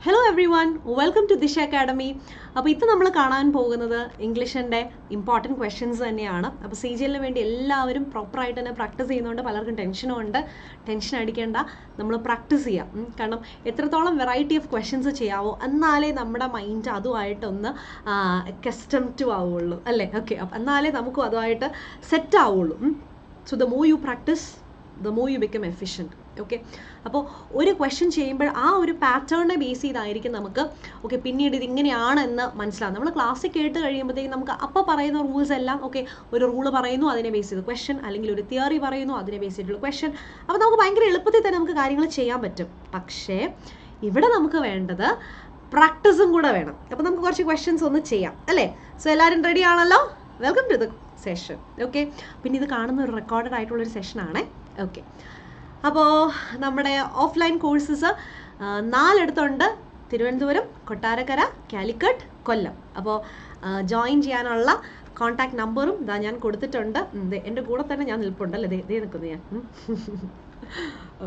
Hello everyone, welcome to Disha academy. അപ്പോൾ ഇത് നമ്മൾ കാണാൻ പോകുന്നത് ഇംഗ്ലീഷിൻ്റെ ഇമ്പോർട്ടൻറ്റ് ക്വസ്റ്റ്യൻസ് തന്നെയാണ്. അപ്പോൾ സി ജി എല്ലിന് വേണ്ടി എല്ലാവരും പ്രോപ്പറായിട്ട് തന്നെ പ്രാക്ടീസ് ചെയ്യുന്നതുകൊണ്ട് പലർക്കും ടെൻഷനും ഉണ്ട്. ടെൻഷൻ അടിക്കേണ്ട, നമ്മൾ പ്രാക്ടീസ് ചെയ്യാം. കാരണം എത്രത്തോളം വെറൈറ്റി ഓഫ് ക്വസ്റ്റ്യൻസ് ചെയ്യാവോ എന്നാലേ നമ്മുടെ മൈൻഡ് അതുമായിട്ടൊന്ന് കസ്റ്റംഡ് ആവുള്ളൂ അല്ലേ? ഓക്കെ, അപ്പം എന്നാലേ നമുക്കും അതുമായിട്ട് സെറ്റ് ആവുള്ളൂ. So the more you practise the more you become efficient. Okay, അപ്പോൾ ഒരു ക്വസ്റ്റ്യൻ ചെയ്യുമ്പോൾ ആ ഒരു പാറ്റേണിനെ ബേസ് ചെയ്തായിരിക്കും നമുക്ക് ഓക്കെ പിന്നീട് ഇതിങ്ങനെയാണെന്ന് മനസ്സിലാവും. നമ്മൾ ക്ലാസ്സിൽ കേട്ട് കഴിയുമ്പോഴത്തേക്കും നമുക്ക് അപ്പോൾ പറയുന്ന റൂൾസ് എല്ലാം ഓക്കെ, ഒരു റൂള് പറയുന്നു അതിനെ ബേസ് ചെയ്ത് ക്വസ്റ്റ്യൻ, അല്ലെങ്കിൽ ഒരു തിയറി പറയുന്നു അതിനെ ബേസ് ചെയ്തിട്ടുള്ള ക്വസ്റ്റ്യൻ. അപ്പോൾ നമുക്ക് ഭയങ്കര എളുപ്പത്തിൽ തന്നെ നമുക്ക് കാര്യങ്ങൾ ചെയ്യാൻ പറ്റും. പക്ഷേ ഇവിടെ നമുക്ക് വേണ്ടത് പ്രാക്ടീസും കൂടെ വേണം. അപ്പോൾ നമുക്ക് കുറച്ച് ക്വസ്റ്റ്യൻസ് ഒന്ന് ചെയ്യാം അല്ലേ? സോ എല്ലാവരും റെഡി ആണല്ലോ? Welcome to the session. Okay, പിന്നെ ഇത് കാണുന്ന ഒരു റെക്കോർഡഡ് ആയിട്ടുള്ളൊരു സെഷനാണേ. ഓക്കെ, അപ്പോൾ നമ്മുടെ ഓഫ്ലൈൻ കോഴ്സസ് 4 തിരുവനന്തപുരം, കൊട്ടാരക്കര, കാലിക്കറ്റ്, കൊല്ലം. അപ്പോൾ ജോയിൻ ചെയ്യാനുള്ള കോൺടാക്ട് നമ്പറും ഇതാ ഞാൻ കൊടുത്തിട്ടുണ്ട്. എൻ്റെ കൂടെ തന്നെ ഞാൻ നിൽപ്പുണ്ടല്ലോ, ഇതേ നിൽക്കുന്നു ഞാൻ.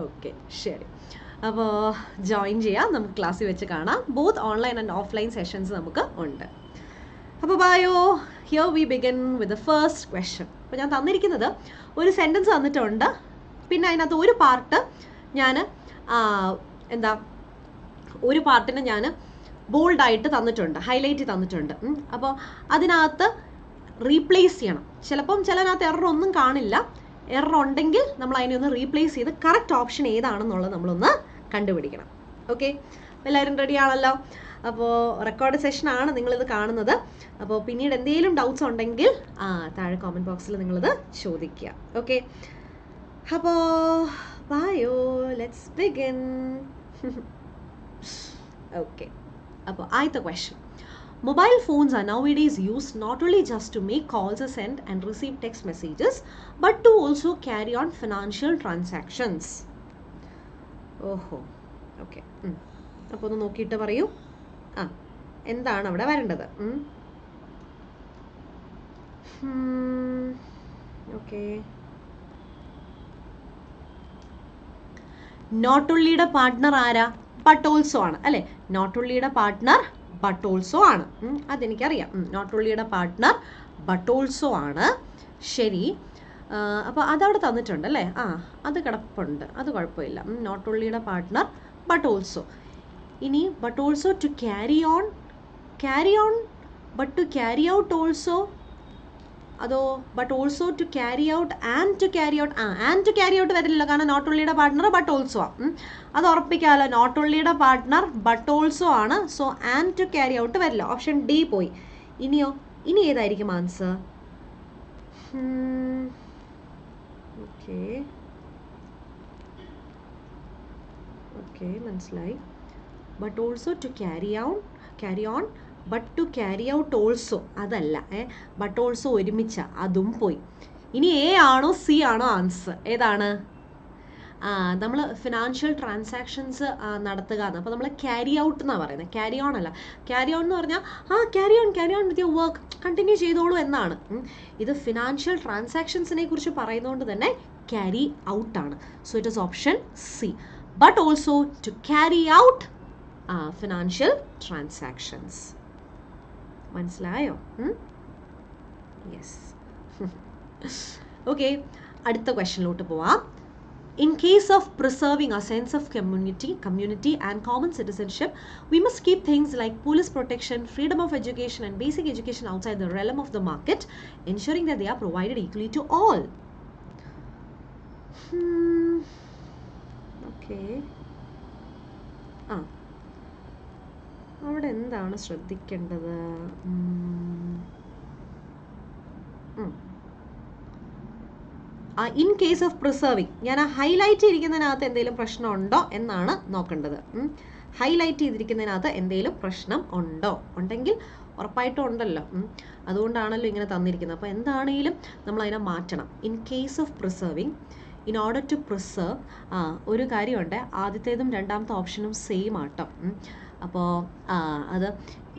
ഓക്കെ, ശരി. അപ്പോൾ ജോയിൻ ചെയ്യാം, നമുക്ക് ക്ലാസ്സിൽ വെച്ച് കാണാം. Both online and offline sessions നമുക്ക് ഉണ്ട്. അപ്പോൾ bio here we begin with the first question. അപ്പോൾ ഞാൻ തന്നിരിക്കുന്നത് ഒരു സെൻറ്റൻസ് തന്നിട്ടുണ്ട്. പിന്നെ അതിനകത്ത് ഒരു പാർട്ട് ഞാൻ ഒരു പാർട്ടിന് ഞാൻ ബോൾഡായിട്ട് തന്നിട്ടുണ്ട്, ഹൈലൈറ്റ് തന്നിട്ടുണ്ട്. അപ്പോൾ അതിനകത്ത് റീപ്ലേസ് ചെയ്യണം. ചിലതിനകത്ത് എറർ ഒന്നും കാണില്ല. എറർ ഉണ്ടെങ്കിൽ നമ്മൾ അതിനെ ഒന്ന് റീപ്ലേസ് ചെയ്ത് കറക്റ്റ് ഓപ്ഷൻ ഏതാണെന്നുള്ളത് നമ്മളൊന്ന് കണ്ടുപിടിക്കണം. ഓക്കെ, എല്ലാവരും റെഡി ആണല്ലോ? അപ്പോൾ റെക്കോർഡ് സെഷനാണ് നിങ്ങളിത് കാണുന്നത്. അപ്പോൾ പിന്നീട് എന്തെങ്കിലും ഡൗട്ട്സ് ഉണ്ടെങ്കിൽ താഴെ കോമൻറ്റ് ബോക്സിൽ നിങ്ങളിത് ചോദിക്കുക. ഓക്കെ, അപ്പോൾ ബയോ ലെറ്റ്സ് ബിഗിൻ. ഓക്കെ, അപ്പോൾ ആദ്യത്തെ question. Mobile phones are nowadays used not only just to make calls, send and receive text messages, but to also carry on financial transactions. ഓഹോ, okay, അപ്പോൾ ഒന്ന് നോക്കിയിട്ട് പറയൂ. എന്താണ് അവിടെ വരേണ്ടത്? ഓക്കെ, നോട്ട് ഓൺലിയുടെ പാർട്ട്ണർ ആരാ? ബട്ട് ഓൾസോ ആണ് അല്ലേ? നോട്ട് ഓൺലിയുടെ പാർട്ട്ണർ ബട്ട് ഓൾസോ ആണ്. അതെനിക്കറിയാം. നോട്ട് ഓൺലിയുടെ പാർട്ട്ണർ ബട്ട് ഓൾസോ ആണ്. ശരി, അപ്പോൾ അതവിടെ തന്നിട്ടുണ്ട് അല്ലേ? അത് കിടപ്പുണ്ട്, അത് കുഴപ്പമില്ല. നോട്ട് ഓൺലിയുടെ പാർട്ട്ണർ ബട്ട് ഓൾസോ. ഇനി but also to carry on but to carry out also, അതോ but also to carry out and to carry out? And to carry out വരില്ലല്ലോ, കാരണം നോട്ട് ഓൺലിയുടെ പാർട്ട്ണർ ബട്ട് ഓൾസോ ആണ്. അത് ഉറപ്പിക്കാമല്ലോ, not ഓൺലിയുടെ partner but also ആണ്. So and to carry out വരില്ല. ഓപ്ഷൻ ഡി പോയി. ഇനി ഏതായിരിക്കും ആൻസർ? ഓക്കെ, ഓക്കെ, മനസ്സിലായി. But also to carry on but to carry out also അതല്ല, ബട്ട് ഓൾസോ ഒരുമിച്ച, അതും പോയി. ഇനി എ ആണോ സി ആണോ ആൻസർ? ഏതാണ്? നമ്മൾ ഫിനാൻഷ്യൽ ട്രാൻസാക്ഷൻസ് നടത്തുക എന്ന്. അപ്പോൾ നമ്മൾ ക്യാരി ഔട്ട് എന്നാണ് പറയുന്നത്, ക്യാരി ഓൺ അല്ല. ക്യാരി ഓൺ എന്ന് പറഞ്ഞാൽ carry on with your work, continue ചെയ്തോളൂ എന്നാണ്. ഇത് ഫിനാൻഷ്യൽ ട്രാൻസാക്ഷൻസിനെ കുറിച്ച് പറയുന്നതുകൊണ്ട് തന്നെ ക്യാരി ഔട്ട് ആണ്. So it is option C, but also to carry out financial transactions. മനസ്സിലായോ? യെസ്. ഓക്കെ, അടുത്ത ക്വസ്റ്റ്യനിലോട്ട് പോവാം. In case of preserving a sense of community and common citizenship, we must keep things like police protection, freedom of education and basic education outside the realm of the market, ensuring that they are provided equally to all. Okay. അവിടെ എന്താണ് ശ്രദ്ധിക്കേണ്ടത്? In case of preserving, ഞാൻ highlight ചെയ്തിരിക്കുന്നതിനകത്ത് എന്തെങ്കിലും പ്രശ്നമുണ്ടോ എന്നാണ് നോക്കേണ്ടത്. Highlight ചെയ്തിരിക്കുന്നതിനകത്ത് എന്തെങ്കിലും പ്രശ്നം ഉണ്ടെങ്കിൽ ഉറപ്പായിട്ടും ഉണ്ടല്ലോ, അതുകൊണ്ടാണല്ലോ ഇങ്ങനെ തന്നിരിക്കുന്നത്. അപ്പോൾ എന്താണെങ്കിലും നമ്മൾ അതിനെ മാറ്റണം. In case of preserving, in order to preserve. ഒരു കാര്യമുണ്ട്, ആദ്യത്തേതും രണ്ടാമത്തെ ഓപ്ഷനും സെയിം ആട്ടോ. അപ്പോൾ അത്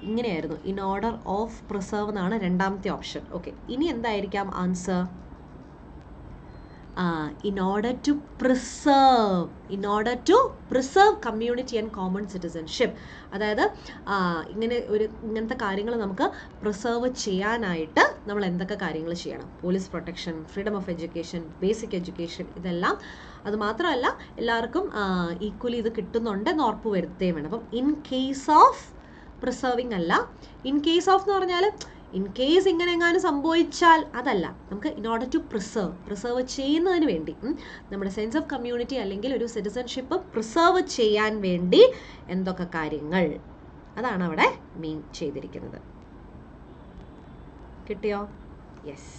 ഇങ്ങനെയായിരുന്നു, ഇൻ ഓർഡർ ഓഫ് പ്രിസർവ് എന്നാണ് രണ്ടാമത്തെ ഓപ്ഷൻ. ഓക്കെ, ഇനി എന്തായിരിക്കാം answer? in order to preserve community and common citizenship. അതായത് ഇങ്ങനത്തെ കാര്യങ്ങൾ നമുക്ക് പ്രിസർവ് ചെയ്യാനായിട്ട് നമ്മൾ എന്തൊക്കെ കാര്യങ്ങൾ ചെയ്യണം? Police protection, freedom of education, basic education, ഇതെല്ലാം. അത് മാത്രമല്ല എല്ലാവർക്കും ഈക്വലി ഇത് കിട്ടുന്നുണ്ട് എന്ന് ഉറപ്പ് വരുത്തുകയും വേണം. അപ്പം ഇൻ കേസ് ഓഫ് പ്രിസർവിങ് അല്ല, ഇൻ കേസ് ഓഫ് എന്ന് പറഞ്ഞാൽ ഇൻ കേസ് ഇങ്ങനെ എങ്ങാനും സംഭവിച്ചാൽ അതല്ല, നമുക്ക് ഇൻ ഓർഡർ ടു പ്രിസർവ് ചെയ്യുന്നതിന് വേണ്ടി നമ്മുടെ സെൻസ് ഓഫ് കമ്മ്യൂണിറ്റി അല്ലെങ്കിൽ ഒരു സിറ്റിസൺഷിപ്പ് പ്രിസർവ് ചെയ്യാൻ വേണ്ടി എന്തൊക്കെ കാര്യങ്ങൾ, അതാണ് അവിടെ മീൻ ചെയ്തിരിക്കുന്നത്. കിട്ടിയോ? യെസ്.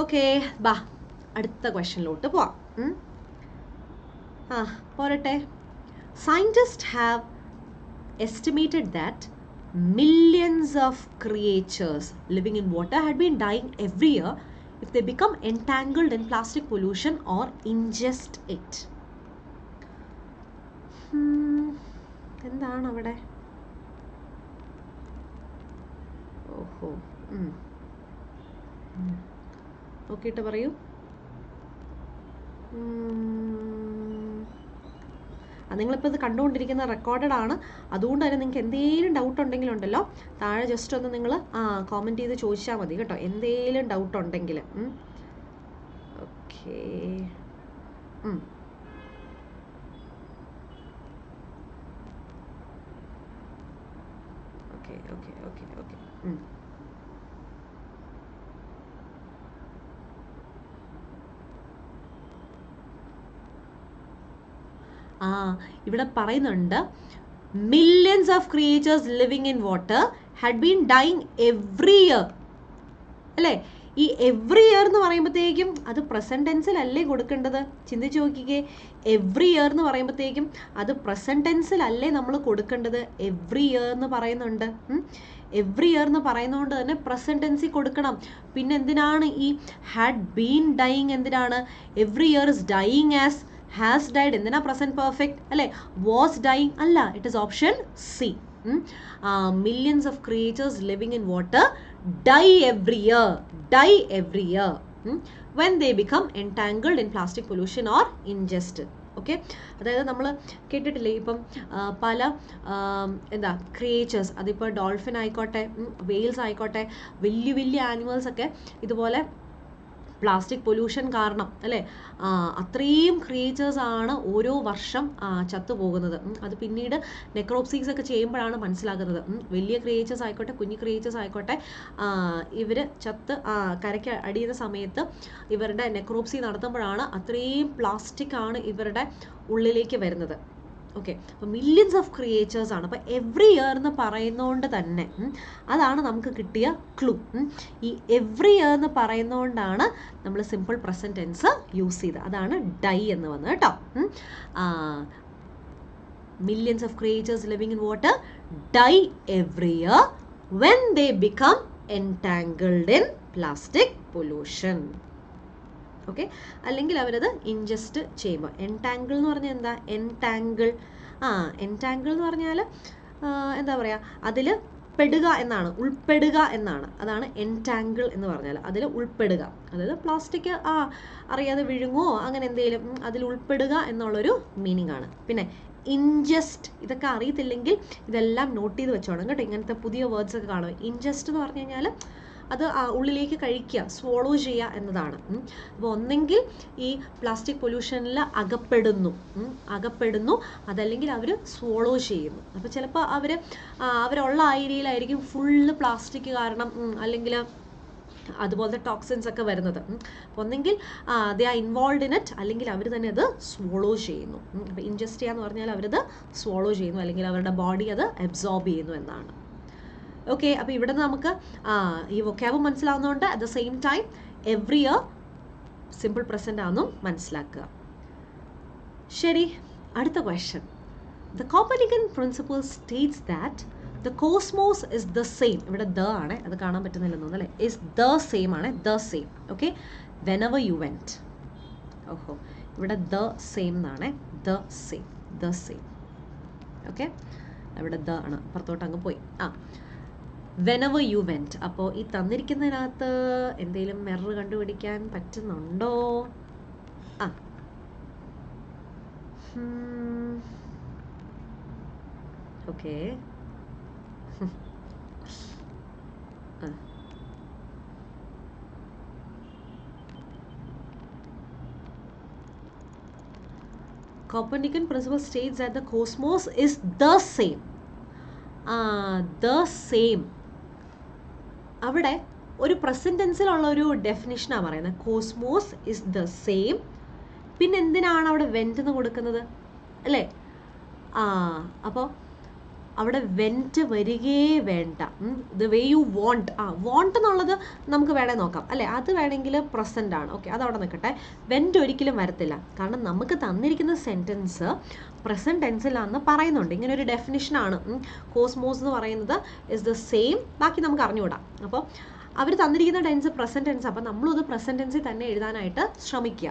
ഓക്കെ, ബാ അടുത്ത ക്വസ്റ്റ്യനിലോട്ട് പോവാം. പോരട്ടെ. Scientist have estimated that millions of creatures living in water had been dying every year if they become entangled in plastic pollution or ingest it. എന്താണ് അവിടെ? ഓഹോ, നോക്കിയിട്ട് പറയൂ. നിങ്ങളിപ്പോൾ ഇത് കണ്ടുകൊണ്ടിരിക്കുന്ന റെക്കോർഡഡ് ആണ്, അതുകൊണ്ട് തന്നെ നിങ്ങൾക്ക് എന്തെങ്കിലും ഡൗട്ട് ഉണ്ടെങ്കിലുണ്ടല്ലോ താഴെ ജസ്റ്റ് ഒന്ന് നിങ്ങൾ കോമെൻറ്റ് ചെയ്ത് ചോദിച്ചാൽ മതി കേട്ടോ, എന്തെങ്കിലും ഡൗട്ട് ഉണ്ടെങ്കിൽ. Okay, okay okay okay okay ഇവിടെ പറയുന്നുണ്ട് millions of creatures living in water had been dying every year. അല്ലേ? ഈ എവ്രി ഇയർ എന്ന് പറയുമ്പോഴത്തേക്കും അത് പ്രസന്റ് ടെൻസിലല്ലേ കൊടുക്കേണ്ടത്? ചിന്തിച്ച് നോക്കിക്കേ. എവ്രി ഇയർ എന്ന് പറയുമ്പോഴത്തേക്കും അത് പ്രസന്റ് ടെൻസിലല്ലേ നമ്മൾ കൊടുക്കേണ്ടത്? എവ്രി ഇയർ എന്ന് പറയുന്നുണ്ട്. എവ്രി ഇയർ എന്ന് പറയുന്നതുകൊണ്ട് തന്നെ പ്രസന്റ് ടെൻസിൽ കൊടുക്കണം. പിന്നെ എന്തിനാണ് ഈ ഹാഡ് ബീൻ ഡൈയിങ്? എന്തിനാണ്? Every year is dying as has died. എന്തിനാ പ്രസന്റ് പെർഫെക്റ്റ്? അല്ലേ? വാസ് ഡൈയിങ് അല്ല. It is option C. Millions of creatures living in water die every year when they become entangled in plastic pollution or ingested. Okay, അതായത് നമ്മൾ കേട്ടിട്ടില്ലേ ഇപ്പം പല creatures, അതിപ്പോൾ dolphin ആയിക്കോട്ടെ, വെയിൽസ് ആയിക്കോട്ടെ, വലിയ വലിയ ആനിമൽസ് ഒക്കെ ഇതുപോലെ പ്ലാസ്റ്റിക് പൊല്യൂഷൻ കാരണം അല്ലേ അത്രയും ക്രിയേച്ചേഴ്സ് ആണ് ഓരോ വർഷം ചത്തുപോകുന്നത്. അത് പിന്നീട് നെക്രോപ്സീസ് ഒക്കെ ചെയ്യുമ്പോഴാണ് മനസ്സിലാകുന്നത്. വലിയ ക്രിയേച്ചേഴ്സ് ആയിക്കോട്ടെ, കുഞ്ഞു ക്രിയേച്ചേഴ്സ് ആയിക്കോട്ടെ, ഇവർ ചത്ത് കരയ്ക്ക് അടിയുന്ന സമയത്ത് ഇവരുടെ നെക്രോപ്സി നടത്തുമ്പോഴാണ് അത്രയും പ്ലാസ്റ്റിക് ആണ് ഇവരുടെ ഉള്ളിലേക്ക് വരുന്നത്. ഓക്കെ, അപ്പോൾ മില്യൺസ് ഓഫ് ക്രിയേച്ചേഴ്സ് ആണ്. അപ്പോൾ എവ്രി ഇയർ എന്ന് പറയുന്നതുകൊണ്ട് തന്നെ അതാണ് നമുക്ക് കിട്ടിയ ക്ലൂ. ഈ എവ്രി ഇയർ എന്ന് പറയുന്നതുകൊണ്ടാണ് നമ്മൾ സിമ്പിൾ പ്രസൻറ്റ് ടെൻസ് യൂസ് ചെയ്തത്. അതാണ് ഡൈ എന്ന് വന്നത് കേട്ടോ. Millions of creatures living in water die every year when they become entangled in plastic pollution. Okay, അല്ലെങ്കിൽ അവരത് ഇൻജസ്റ്റ് ചെയ്യുമ്പോൾ. എൻടാങ്കിൾ എന്ന് പറഞ്ഞാൽ എന്താ? എൻടാങ്കിൾ എന്ന് പറഞ്ഞാൽ എന്താ പറയുക, അതിൽ പെടുക എന്നാണ്, ഉൾപ്പെടുക എന്നാണ്. അതാണ് എൻടാങ്കിൾ എന്ന് പറഞ്ഞാൽ, അതിൽ ഉൾപ്പെടുക. അതായത് പ്ലാസ്റ്റിക് അറിയാതെ വിഴുങ്ങുമോ അങ്ങനെ എന്തെങ്കിലും, അതിൽ ഉൾപ്പെടുക എന്നുള്ളൊരു മീനിങ് ആണ്. പിന്നെ ഇൻജസ്റ്റ്, ഇതൊക്കെ അറിയത്തില്ലെങ്കിൽ ഇതെല്ലാം നോട്ട് ചെയ്ത് വെച്ചോണം കേട്ടോ. ഇങ്ങനത്തെ പുതിയ വേർഡ്സ് ഒക്കെ കാണും. ഇൻജസ്റ്റ് എന്ന് പറഞ്ഞു കഴിഞ്ഞാൽ അത് ഉള്ളിലേക്ക് കഴിക്കുക, സ്വോളോ ചെയ്യുക എന്നതാണ്. അപ്പോൾ ഒന്നെങ്കിൽ ഈ പ്ലാസ്റ്റിക് പൊല്യൂഷനിൽ അകപ്പെടുന്നു, അതല്ലെങ്കിൽ അവർ സ്വോളോ ചെയ്യുന്നു. അപ്പോൾ ചിലപ്പോൾ അവരുള്ള ഏരിയയിലായിരിക്കും ഫുള്ള് പ്ലാസ്റ്റിക് കാരണം അല്ലെങ്കിൽ അതുപോലത്തെ ടോക്സിൻസ് ഒക്കെ വരുന്നത്. അപ്പോൾ ഒന്നെങ്കിൽ they are involve in it, അല്ലെങ്കിൽ അവർ തന്നെ അത് സ്വോളോ ചെയ്യുന്നു. അപ്പോൾ ഇൻജസ്റ്റ് ചെയ്യാന്ന് പറഞ്ഞാൽ അവരത് സ്വോളോ ചെയ്യുന്നു, അല്ലെങ്കിൽ അവരുടെ ബോഡി അത് അബ്സോർബ് ചെയ്യുന്നു എന്നാണ്. ഓക്കെ, അപ്പോൾ ഇവിടെ നമുക്ക് ഈ വൊക്കാബ് മനസ്സിലാവുന്നതുകൊണ്ട് at the same time every year simple present ആണെന്നും മനസ്സിലാക്കുക. ശരി, അടുത്ത question. The Copernican principle states that the cosmos is the same. ഇവിടെ ദ ആണ്, അത് കാണാൻ പറ്റുന്നില്ലെന്ന് തോന്നുന്നു അല്ലേ? ഇസ് ദ സെയിം ആണ്, the same. Okay, whenever you went. ഓഹോ, ഇവിടെ ദ സെയിം എന്നാണ്, ദ സെയിം. ഓക്കെ, ഇവിടെ ദ ആണ്, പുറത്തോട്ട് അങ്ങ് പോയി. whenever you went. അപ്പോൾ ഈ തന്നിരിക്കുന്നതിനകത്ത് എന്തെങ്കിലും എറർ കണ്ടുപിടിക്കാൻ പറ്റുന്നുണ്ടോ? ആ okay. Copernican principle states that the cosmos is the same. The same. അവിടെ ഒരു പ്രസന്റ് ടെൻസിലുള്ള ഒരു ഡെഫിനിഷനാണ് പറയുന്നത്. Cosmos is the same. പിന്നെ എന്തിനാണ് അവിടെ വെന്റ് എന്ന് കൊടുക്കുന്നത് അല്ലേ? അപ്പോൾ അവിടെ വെന്റ് വരികേ വേണ്ട. The way you want. Want എന്നുള്ളത് നമുക്ക് വേണേൽ നോക്കാം അല്ലേ? അത് വേണമെങ്കിൽ പ്രസന്റ് ആണ്. ഓക്കെ, അതവിടെ നിൽക്കട്ടെ. വെന്റ് ഒരിക്കലും വരത്തില്ല. കാരണം നമുക്ക് തന്നിരിക്കുന്ന സെൻറ്റൻസ് പ്രസന്റ് ടെൻസിലാണെന്ന് പറയുന്നുണ്ട്. ഇങ്ങനെ ഒരു ഡെഫിനിഷനാണ്. കോസ്മോസ് എന്ന് പറയുന്നത് ഇസ് ദ സെയിം. ബാക്കി നമുക്ക് അറിഞ്ഞുകൂടാം. അപ്പോൾ അവർ തന്നിരിക്കുന്ന ടെൻസ് പ്രസന്റ് ടെൻസ്. അപ്പോൾ നമ്മളത് പ്രസന്റ് ടെൻസിൽ തന്നെ എഴുതാനായിട്ട് ശ്രമിക്കുക.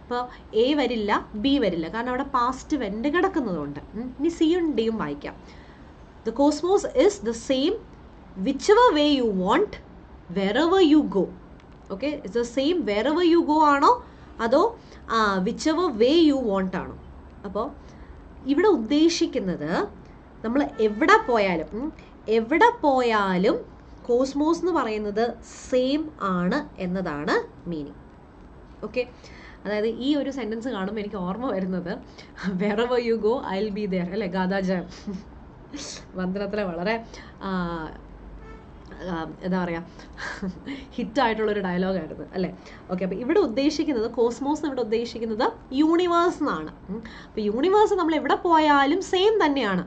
അപ്പോൾ എ വരില്ല, ബി വരില്ല, കാരണം അവിടെ പാസ്റ്റ് വെന്റ് കിടക്കുന്നതുകൊണ്ട്. ഇനി സിയും ഡിയും വായിക്കാം. The cosmos is the same whichever way you want, wherever you go. Okay, it's the same wherever you go ആണോ അതോ whichever way you want ആണോ? അപ്പോൾ ഇവിടെ ഉദ്ദേശിക്കുന്നത് നമ്മൾ എവിടെ പോയാലും കോസ്മോസ് എന്ന് പറയുന്നത് സെയിം ആണ് എന്നതാണ് മീനിങ്. ഓക്കെ, അതായത് ഈ ഒരു സെൻറ്റൻസ് കാണുമ്പോൾ എനിക്ക് ഓർമ്മ വരുന്നത് wherever you go I'll be there അല്ലേ? ഗാദാജയം മന്ത്രത്തിലെ വളരെ എന്താ പറയുക ഹിറ്റായിട്ടുള്ളൊരു ഡയലോഗായിരുന്നു അല്ലേ? ഓക്കെ, അപ്പോൾ ഇവിടെ ഉദ്ദേശിക്കുന്നത് കോസ്മോസ് ഇവിടെ ഉദ്ദേശിക്കുന്നത് യൂണിവേഴ്സ് എന്നാണ്. അപ്പോൾ യൂണിവേഴ്സ് നമ്മൾ എവിടെ പോയാലും സെയിം തന്നെയാണ്.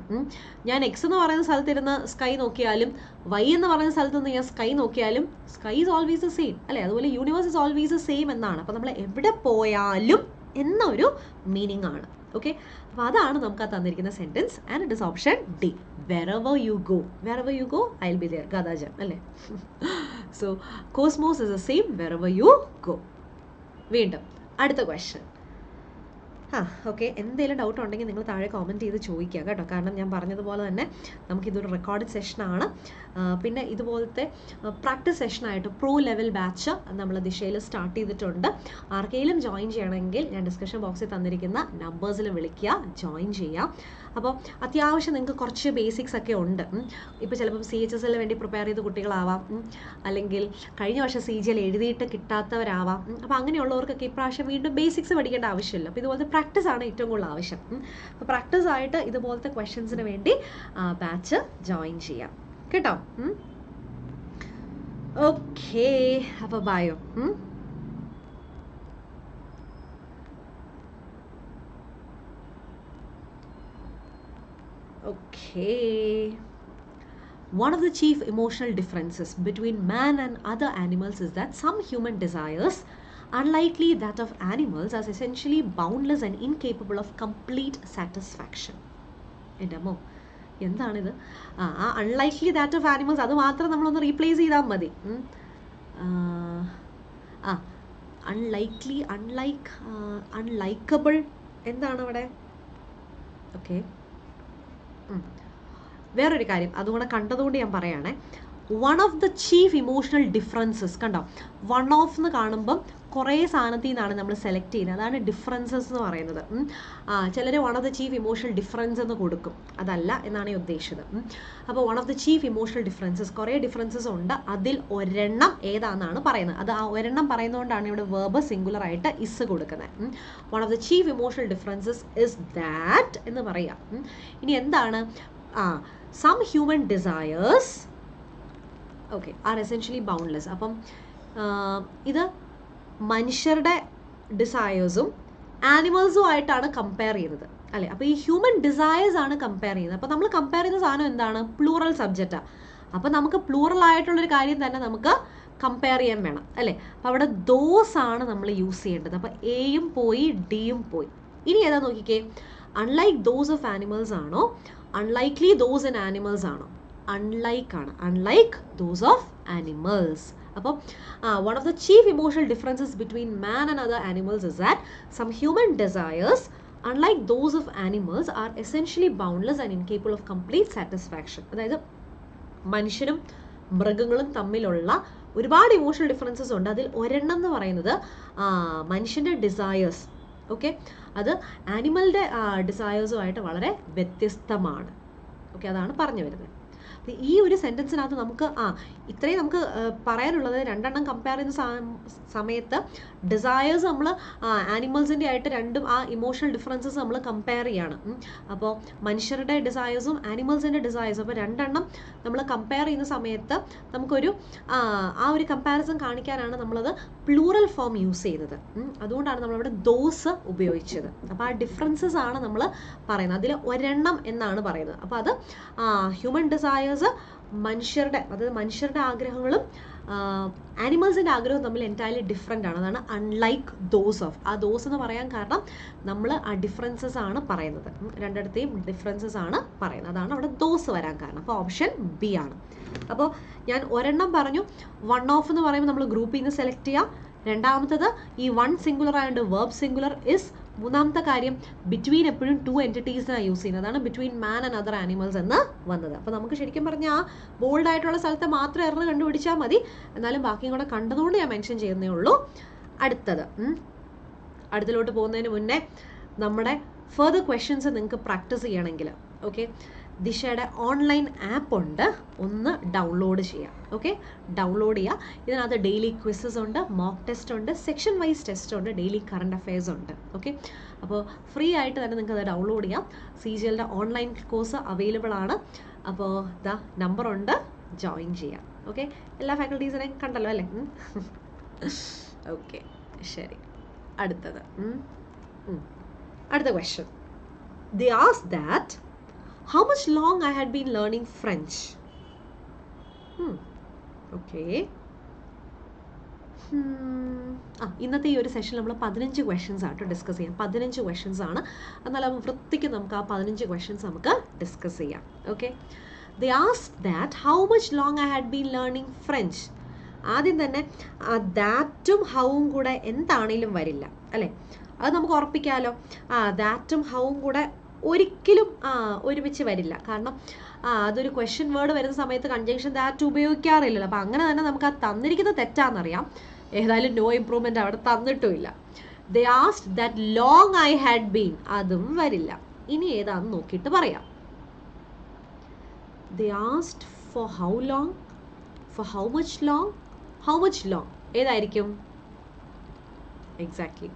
ഞാൻ എക്സ് എന്ന് പറയുന്ന സ്ഥലത്തിരുന്ന് സ്കൈ നോക്കിയാലും വൈ എന്ന് പറയുന്ന സ്ഥലത്ത് നിന്ന് ഞാൻ സ്കൈ നോക്കിയാലും sky is always the same അല്ലേ? അതുപോലെ universe is always the same എന്നാണ്. അപ്പോൾ നമ്മൾ എവിടെ പോയാലും എന്നൊരു മീനിങ് ആണ്. ഓക്കെ, അപ്പോൾ അതാണ് നമുക്ക് ആ തന്നിരിക്കുന്ന sentence. And it is option D, wherever you go I'll be there. ഗാദാജം അല്ലേ? So cosmos is the same wherever you go. വീണ്ടും അടുത്ത ക്വസ്റ്റ്യൻ. ഓക്കെ, എന്തെങ്കിലും ഡൗട്ട് ഉണ്ടെങ്കിൽ നിങ്ങൾ താഴെ കോമെൻറ്റ് ചെയ്ത് ചോദിക്കുക കേട്ടോ. കാരണം ഞാൻ പറഞ്ഞതുപോലെ തന്നെ നമുക്കിതൊരു റെക്കോർഡഡ് സെഷനാണ്. പിന്നെ ഇതുപോലത്തെ പ്രാക്ടീസ് സെഷനായിട്ട് പ്രോ ലെവൽ ബാച്ച് നമ്മൾ ദിശയിൽ സ്റ്റാർട്ട് ചെയ്തിട്ടുണ്ട്. ആർക്കെങ്കിലും ജോയിൻ ചെയ്യണമെങ്കിൽ ഞാൻ ഡിസ്കഷൻ ബോക്സിൽ തന്നിരിക്കുന്ന നമ്പേഴ്സിൽ വിളിക്കുക, ജോയിൻ ചെയ്യാം. അപ്പോൾ അത്യാവശ്യം നിങ്ങൾക്ക് കുറച്ച് ബേസിക്സ് ഒക്കെ ഉണ്ട്. ഇപ്പോൾ ചിലപ്പം CHSL വേണ്ടി പ്രിപ്പയർ ചെയ്ത കുട്ടികളാവാം, അല്ലെങ്കിൽ കഴിഞ്ഞ വർഷം CGL എഴുതിയിട്ട് കിട്ടാത്തവരാവാം. അപ്പോൾ അങ്ങനെയുള്ളവർക്കൊക്കെ ഇപ്രാവശ്യം വീണ്ടും ബേസിക്സ് പഠിക്കേണ്ട ആവശ്യമില്ല. അപ്പോൾ ഇതുപോലത്തെ പ്രാക്ടീസ് ആണ് ഏറ്റവും കൂടുതൽ ആവശ്യം. അപ്പോൾ പ്രാക്ടീസ് ആയിട്ട് ഇതുപോലത്തെ ക്വസ്റ്റ്യൻസിന് വേണ്ടി ബാച്ച് ജോയിൻ ചെയ്യാം കേട്ടോ. ഓക്കെ, അപ്പോൾ ബൈയോ. Okay. One of the chief emotional differences between man and other animals is that some human desires, unlikely that of animals, are essentially boundless and incapable of complete satisfaction. എൻ്റെമ്മോ, എന്താണിത്? Unlikely that of animals, അത് മാത്രം നമ്മളൊന്ന് replace ചെയ്താൽ മതി. Unlikely, അൺലൈക്കബിൾ എന്താണ് അവിടെ? Okay, വേറൊരു കാര്യം അതുകൂടെ കണ്ടതുകൊണ്ട് ഞാൻ പറയുകയാണേ. One of the chief emotional differences, കണ്ടോ? വൺ ഓഫ് എന്ന് കാണുമ്പം കുറേ സാധനത്തിൽ നിന്നാണ് നമ്മൾ സെലക്ട് ചെയ്യുന്നത്. അതാണ് ഡിഫറൻസസ് എന്ന് പറയുന്നത്. ചിലർ one of the chief emotional difference എന്ന് കൊടുക്കും. അതല്ല എന്നാണ് ഈ ഉദ്ദേശിച്ചത്. അപ്പോൾ one of the chief emotional differences, കുറേ ഡിഫറൻസസ് ഉണ്ട്. അതിൽ ഒരെണ്ണം ഏതാണെന്നാണ് പറയുന്നത്. അത് ആ ഒരെണ്ണം പറയുന്നതുകൊണ്ടാണ് ഇവിടെ വേർബ് സിംഗുലർ ആയിട്ട് ഇസ് കൊടുക്കുന്നത്. One of the chief emotional differences is that എന്ന് പറയാം. ഇനി എന്താണ്? Some human desires are essentially boundless. അപ്പം ഇത് മനുഷ്യരുടെ ഡിസയേഴ്സും ആനിമൽസും ആയിട്ടാണ് കമ്പയർ ചെയ്യുന്നത് അല്ലേ? അപ്പോൾ ഈ ഹ്യൂമൻ ഡിസയേഴ്സ് ആണ് കമ്പയർ ചെയ്യുന്നത്. അപ്പോൾ നമ്മൾ കമ്പയർ ചെയ്യുന്ന സാധനം എന്താണ്? പ്ലൂറൽ സബ്ജക്റ്റാണ്. അപ്പോൾ നമുക്ക് പ്ലൂറൽ ആയിട്ടുള്ളൊരു കാര്യം തന്നെ നമുക്ക് കമ്പയർ ചെയ്യാൻ വേണം അല്ലേ? അപ്പോൾ അവിടെ ദോസ് ആണ് നമ്മൾ യൂസ് ചെയ്യേണ്ടത്. അപ്പോൾ എയും പോയി ഡിയും പോയി. ഇനി ഏതാ നോക്കിക്കേ, അൺലൈക്ക് ദോസ് ഓഫ് ആനിമൽസ് ആണോ അൺലൈക്ലി ദോസ് ഇൻ ആനിമൽസ് ആണോ? അൺലൈക്ക് ആണ്, അൺലൈക്ക് ദോസ് ഓഫ് ആനിമൽസ്. അപ്പോൾ one of the chief emotional differences between man and other animals is that some human desires, unlike those of animals, are essentially boundless and incapable of complete satisfaction. അതായത് മനുഷ്യരും മൃഗങ്ങളും തമ്മിലുള്ള ഒരുപാട് emotional differences ഉണ്ട്. അതിൽ ഒരെണ്ണം എന്ന് പറയുന്നത് മനുഷ്യൻ്റെ ഡിസയേഴ്സ്. ഓക്കെ, അത് ആനിമലിൻ്റെ ഡിസയേഴ്സുമായിട്ട് വളരെ വ്യത്യസ്തമാണ്. ഓക്കെ, അതാണ് പറഞ്ഞു വരുന്നത്. ഈ ഒരു സെൻറ്റൻസിനകത്ത് നമുക്ക് ഇത്രയും നമുക്ക് പറയാനുള്ളത്. രണ്ടെണ്ണം കമ്പയർ ചെയ്യുന്ന സമയത്ത് ഡിസയേഴ്സ് നമ്മൾ ആനിമൽസിൻ്റെ ആയിട്ട് രണ്ടും ആ ഇമോഷണൽ ഡിഫറൻസസ് നമ്മൾ കമ്പയർ ചെയ്യാണ്. അപ്പോൾ മനുഷ്യരുടെ ഡിസയേഴ്സും ആനിമൽസിൻ്റെ ഡിസയേഴ്സും, അപ്പോൾ രണ്ടെണ്ണം നമ്മൾ കമ്പയർ ചെയ്യുന്ന സമയത്ത് നമുക്കൊരു ആ ഒരു കമ്പാരിസൺ കാണിക്കാനാണ് നമ്മളത് പ്ലൂറൽ ഫോം യൂസ് ചെയ്തത്. അതുകൊണ്ടാണ് നമ്മളവിടെ ദോസ് ഉപയോഗിച്ചത്. അപ്പോൾ ആ ഡിഫറൻസസ് ആണ് നമ്മൾ പറയുന്നത്. അതിൽ ഒരെണ്ണം എന്നാണ് പറയുന്നത്. അപ്പോൾ അത് ഹ്യൂമൻ ഡിസയേഴ്സ് മനുഷ്യരുടെ, അതായത് മനുഷ്യരുടെ ആഗ്രഹങ്ങളും ആനിമൽസിൻ്റെ ആഗ്രഹവും തമ്മിൽ എൻറ്റയർലി ഡിഫറെൻ്റ് ആണ്. അതാണ് അൺലൈക്ക് ദോസ് ഓഫ്. ആ ദോസ് എന്ന് പറയാൻ കാരണം നമ്മൾ ആ ഡിഫറൻസസ് ആണ് പറയുന്നത്. രണ്ടിടത്തെയും ഡിഫറൻസസ് ആണ് പറയുന്നത്. അതാണ് അവിടെ ദോസ് വരാൻ കാരണം. അപ്പോൾ ഓപ്ഷൻ ബി ആണ്. അപ്പോൾ ഞാൻ ഒരെണ്ണം പറഞ്ഞു. വൺ ഓഫ് എന്ന് പറയുമ്പോൾ നമ്മൾ ഗ്രൂപ്പിൽ നിന്ന് സെലക്ട് ചെയ്യാം. രണ്ടാമത്തത് ഈ വൺ സിംഗുലർ ആയതുകൊണ്ട് വെർബ് സിംഗുലർ ഇസ്. മൂന്നാമത്തെ കാര്യം ബിറ്റ്വീൻ എപ്പോഴും ടു എൻറ്റിറ്റീസിനാണ് യൂസ് ചെയ്യുന്നത്. അതാണ് between man and other animals എന്ന് വന്നത്. അപ്പോൾ നമുക്ക് ശരിക്കും പറഞ്ഞാൽ ആ ബോൾഡ് ആയിട്ടുള്ള സ്ഥലത്ത് മാത്രം എറർ കണ്ടുപിടിച്ചാൽ മതി. എന്നാലും ബാക്കിയും കൂടെ കണ്ടതുകൊണ്ട് ഞാൻ മെൻഷൻ ചെയ്യുന്നേ ഉള്ളൂ. അടുത്തിലോട്ട് പോകുന്നതിന് മുന്നേ നമ്മുടെ ഫർദർ ക്വസ്റ്റ്യൻസ് നിങ്ങൾക്ക് പ്രാക്ടീസ് ചെയ്യണമെങ്കിൽ ഓക്കെ, ദിശയുടെ ഓൺലൈൻ ആപ്പ് ഉണ്ട്, ഒന്ന് ഡൗൺലോഡ് ചെയ്യാം. ഓക്കെ, ഡൗൺലോഡ് ചെയ്യുക. ഇതിനകത്ത് ഡെയിലി ക്വിസസ് ഉണ്ട്, മോക്ക് ടെസ്റ്റ് ഉണ്ട്, സെക്ഷൻ വൈസ് ടെസ്റ്റ് ഉണ്ട്, ഡെയിലി കറണ്ട് അഫയേഴ്സ് ഉണ്ട്. ഓക്കെ, അപ്പോൾ ഫ്രീ ആയിട്ട് തന്നെ നിങ്ങൾക്ക് അത് ഡൗൺലോഡ് ചെയ്യാം. CGLൻ്റെ ഓൺലൈൻ കോഴ്സ് അവൈലബിൾ ആണ്. അപ്പോൾ ദാ നമ്പർ ഉണ്ട്, ജോയിൻ ചെയ്യാം. ഓക്കെ, എല്ലാ ഫാക്കൽറ്റീസിനെയും കണ്ടല്ലോ അല്ലേ? ഓക്കെ, ശരി. അടുത്ത question. They asked that how much long I had been learning French. Okay. ഇന്നത്തെ ഈ ഒരു സെഷൻ നമ്മൾ 15 ക്വസ്റ്റ്യൻസ് ആയിട്ട് ഡിസ്കസ് ചെയ്യാം. 15 ക്വസ്റ്റ്യൻസ് ആണ്. എന്നാലും വൃത്തിക്ക് നമുക്ക് ആ 15 ക്വസ്റ്റ്യൻസ് നമുക്ക് ഡിസ്കസ് ചെയ്യാം. Okay, they asked that how much long I had been learning French. ആദ്യം തന്നെ ദാറ്റും ഹൗവും കൂടെ എന്താണേലും വരില്ല അല്ലേ? അത് നമുക്ക് ഉറപ്പിക്കാമല്ലോ. ദാറ്റും ഹൗവും കൂടെ ഒരിക്കലും ഒരുമിച്ച് വരില്ല. കാരണം അതൊരു ക്വസ്റ്റ്യൻ വേർഡ് വരുന്ന സമയത്ത് കൺജങ്ഷൻ ദാറ്റ് ഉപയോഗിക്കാറില്ലല്ലോ. അപ്പം അങ്ങനെ തന്നെ നമുക്ക് ആ തന്നിരിക്കുന്നത് തെറ്റാണെന്നറിയാം. ഏതായാലും നോ ഇംപ്രൂവ്മെൻ്റ് അവിടെ തന്നിട്ടുമില്ല. They asked that long I had been, അതും വരില്ല. ഇനി ഏതാണെന്ന് നോക്കിയിട്ട് പറയാം. They asked for how long, for how much long, how much long, ഏതായിരിക്കും? എക്സാക്ട്ലി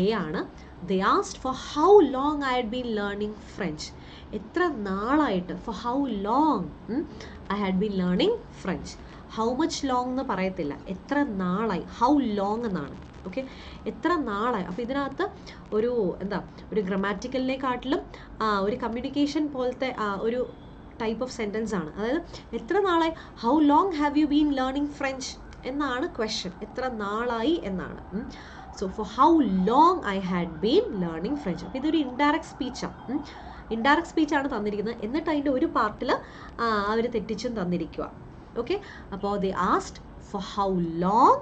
എ ആണ്. They asked for how long I had been learning French. എത്ര നാളായിട്ട്, for how long I had been learning French. How much long എന്ന് പറയത്തില്ല, എത്ര നാളായി, how long എന്നാണ്. Okay, എത്ര നാളായി. അപ്പോൾ ഇതിനകത്ത് ഒരു ഗ്രമാറ്റിക്കലിനെക്കാട്ടിലും ഒരു കമ്മ്യൂണിക്കേഷൻ പോലത്തെ ഒരു ടൈപ്പ് ഓഫ് സെൻറ്റൻസ് ആണ്. അതായത് എത്ര നാളായി, how long have you been learning French എന്നാണ് ക്വസ്റ്റ്യൻ. എത്ര നാളായി എന്നാണ്. So for how long I had been learning French. അപ്പോൾ ഇതൊരു ഇൻഡയറക്റ്റ് സ്പീച്ചാണ്. ഇൻഡയറക്റ്റ് സ്പീച്ചാണ് തന്നിരിക്കുന്നത്. എന്നിട്ട് അതിൻ്റെ ഒരു പാർട്ടിൽ അവർ തെറ്റിച്ചും തന്നിരിക്കുക. ഓക്കെ, അപ്പോൾ they asked for how long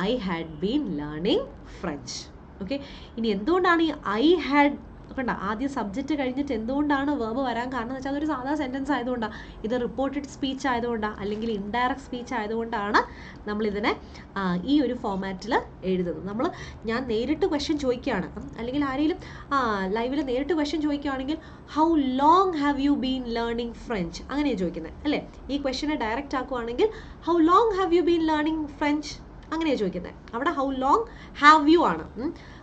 I had been learning French. Okay, ഇനി എന്തുകൊണ്ടാണ് ഈ ഐ ഹാഡ് കണ്ട ആദ്യം സബ്ജക്റ്റ് കഴിഞ്ഞിട്ട് എന്തുകൊണ്ടാണ് വേർബ് വരാൻ കാരണം എന്ന് വെച്ചാൽ അതൊരു സാധാ സെൻറ്റൻസ് ആയതുകൊണ്ടാണ്. ഇത് റിപ്പോർട്ടഡ് സ്പീച്ച് ആയതുകൊണ്ടാണ്, അല്ലെങ്കിൽ ഇൻഡയറക്റ്റ് സ്പീച്ച് ആയതുകൊണ്ടാണ് നമ്മളിതിനെ ഈ ഒരു ഫോമാറ്റിൽ എഴുതുന്നത്. ഞാൻ നേരിട്ട് ക്വസ്റ്റ്യൻ ചോദിക്കുകയാണ്, അല്ലെങ്കിൽ ആരെങ്കിലും ലൈവിൽ നേരിട്ട് ക്വസ്റ്റ്യൻ ചോദിക്കുകയാണെങ്കിൽ how long have you been learning French അങ്ങനെയാണ് ചോദിക്കുന്നത് അല്ലേ? ഈ ക്വസ്റ്റ്യനെ ഡയറക്റ്റ് ആക്കുവാണെങ്കിൽ how long have you been learning French അങ്ങനെയാണ് ചോദിക്കുന്നത്. അവിടെ ഹൗ ലോങ് ഹാവ് യു ആണ്.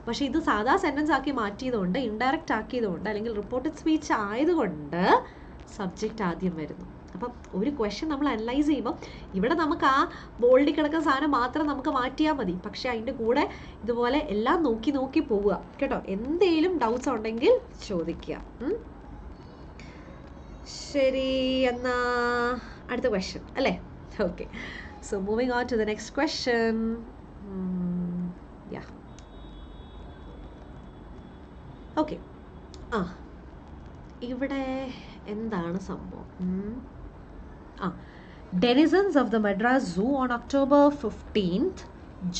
പക്ഷേ ഇത് സാധാ സെൻറ്റൻസ് ആക്കി മാറ്റിയതുകൊണ്ട്, ഇൻഡയറക്റ്റ് ആക്കിയതുകൊണ്ട്, അല്ലെങ്കിൽ റിപ്പോർട്ടഡ് സ്പീച്ച് ആയതുകൊണ്ട് സബ്ജക്റ്റ് ആദ്യം വരുന്നു. അപ്പം ഒരു ക്വസ്റ്റ്യൻ നമ്മൾ അനലൈസ് ചെയ്യുമ്പോൾ ഇവിടെ നമുക്ക് ആ ബോൾഡിൽ കിടക്കുന്ന സാധനം മാത്രം നമുക്ക് മാറ്റിയാൽ മതി. പക്ഷേ അതിൻ്റെ കൂടെ ഇതുപോലെ എല്ലാം നോക്കി നോക്കി പോവുക കേട്ടോ. എന്തെങ്കിലും ഡൗട്ട്സ് ഉണ്ടെങ്കിൽ ചോദിക്കുക. ശരി, എന്നാ അടുത്ത ക്വസ്റ്റ്യൻ അല്ലേ? Okay, so moving on to the next question. Yeah, okay. ഇവിടെ എന്താണ് സംഭവം? Denizens of the Madras Zoo on October 15th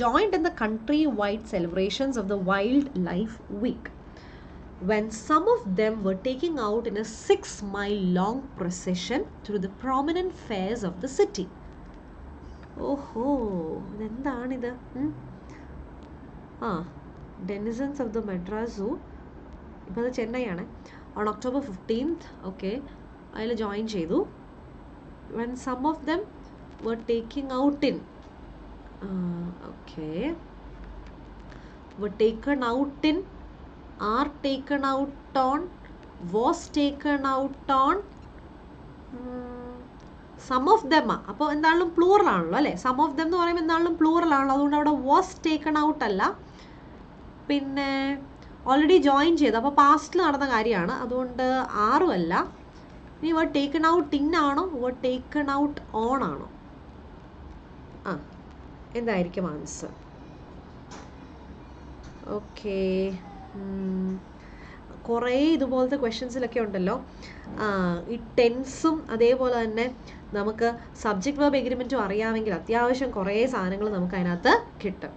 joined in the country-wide celebrations of the Wildlife Week, when some of them were taking out in a 6-mile long procession through the prominent fairs of the city. ഓഹോ, ഇതെന്താണിത്? ആ, ഡെനിസൻസ് of the Madras സൂ. ഇപ്പോൾ അത് ചെന്നൈയാണ്. On October 15th, okay, അതിൽ join ചെയ്തു. when some of them were taking out in okay, were taken out in, are taken out on, was taken out on, some of them. അപ്പോൾ എന്തായാലും plural ആണല്ലോ അല്ലേ? Some of dum എന്ന് പറയുമ്പോൾ എന്തായാലും plural ആണല്ലോ, അതുകൊണ്ട് അവിടെ വാസ് ടേക്കൺ ഔട്ട് അല്ല. പിന്നെ ഓൾറെഡി ജോയിൻ ചെയ്തു, അപ്പോൾ പാസ്റ്റിൽ നടന്ന കാര്യമാണ്, അതുകൊണ്ട് ആറും അല്ല. ഇനി വേർഡ് ടേക്കൺ ഔട്ട് ഇൻ ആണോ, വേർഡ് ടേക്കൺ ഔട്ട് ഓൺ ആണോ? ആ, എന്തായിരിക്കും ആൻസർ? ഓക്കെ, കുറേ ഇതുപോലത്തെ ക്വസ്റ്റ്യൻസിലൊക്കെ ഉണ്ടല്ലോ ഈ ടെൻസും അതേപോലെ തന്നെ നമുക്ക് സബ്ജക്റ്റ് വെർബ് എഗ്രിമെൻറ്റും അറിയാമെങ്കിൽ അത്യാവശ്യം കുറേ സാധനങ്ങൾ നമുക്ക് അതിനകത്ത് കിട്ടും.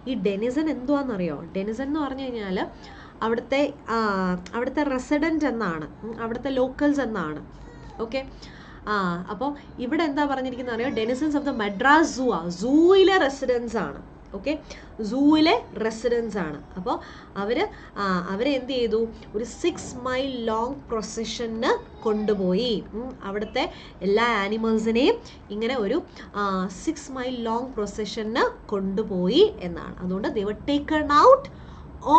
ഈ ഡെനിസൺ എന്തുവാണെന്നറിയോ? ഡെനിസൺ എന്ന് പറഞ്ഞു കഴിഞ്ഞാൽ അവിടുത്തെ റെസിഡൻറ്റ് എന്നാണ്, അവിടുത്തെ ലോക്കൽസ് എന്നാണ്. ഓക്കെ, അപ്പോൾ ഇവിടെ എന്താ പറഞ്ഞിരിക്കുന്നത് അറിയോ? Denizens of the Madras zoo. സൂയിലെ റെസിഡൻസ് ആണ്. ഓക്കെ, സൂവിലെ റെസിഡൻസ് ആണ്. അപ്പോൾ അവരെ എന്ത് ചെയ്തു? ഒരു 6 മൈൽ ലോങ് പ്രൊസഷന് കൊണ്ടുപോയി. അവിടുത്തെ എല്ലാ ആനിമൽസിനെയും ഇങ്ങനെ ഒരു 6 മൈൽ ലോങ് പ്രൊസഷന് കൊണ്ടുപോയി എന്നാണ്. അതുകൊണ്ട് they were taken out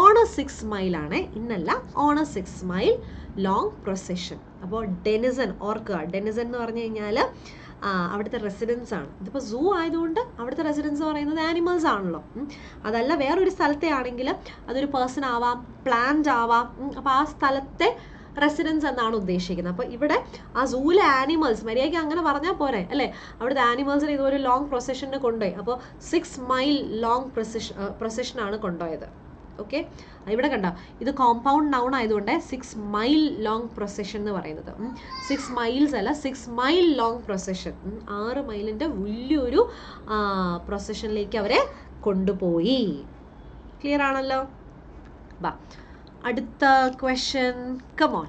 on a 6 mile ആണ്, ഇന്നല്ല, on a 6 mile long procession. അപ്പോൾ ഡെനിസൺ ഓർക്കുക, ഡെനിസൺ എന്ന് പറഞ്ഞു കഴിഞ്ഞാൽ അവിടുത്തെ റെസിഡൻസ് ആണ്. ഇതിപ്പോൾ സൂ ആയതുകൊണ്ട് അവിടുത്തെ റെസിഡൻസ് എന്ന് പറയുന്നത് ആനിമൽസ് ആണല്ലോ. അതല്ല വേറൊരു സ്ഥലത്തെ ആണെങ്കിൽ അതൊരു പേഴ്സൺ ആവാം, പ്ലാന്റ് ആവാം. അപ്പോൾ ആ സ്ഥലത്തെ റെസിഡൻസ് എന്നാണ് ഉദ്ദേശിക്കുന്നത്. അപ്പോൾ ഇവിടെ ആ സൂവിലെ ആനിമൽസ് മര്യാദയ്ക്ക് അങ്ങനെ പറഞ്ഞാൽ പോരെ അല്ലേ? അവിടുത്തെ ആനിമൽസിനെ ഇതൊരു ലോങ് പ്രൊസഷന് കൊണ്ടുപോയി. അപ്പോൾ 6 മൈൽ ലോങ് പ്രൊസഷനാണ് കൊണ്ടുപോയത്. ഓക്കെ, ഇവിടെ കണ്ടോ, ഇത് കോമ്പൗണ്ട് നൗൺ ആയതുകൊണ്ട് 6 മൈൽ ലോങ് പ്രൊസഷൻ എന്ന് പറയുന്നത്. 6 മൈൽസ് അല്ല, 6 മൈൽ ലോങ് പ്രൊസഷൻ. 6 മൈലിൻ്റെ വലിയൊരു പ്രൊസഷനിലേക്ക് അവരെ കൊണ്ടുപോയി. ക്ലിയർ ആണല്ലോ? ബാ, അടുത്ത question, come on.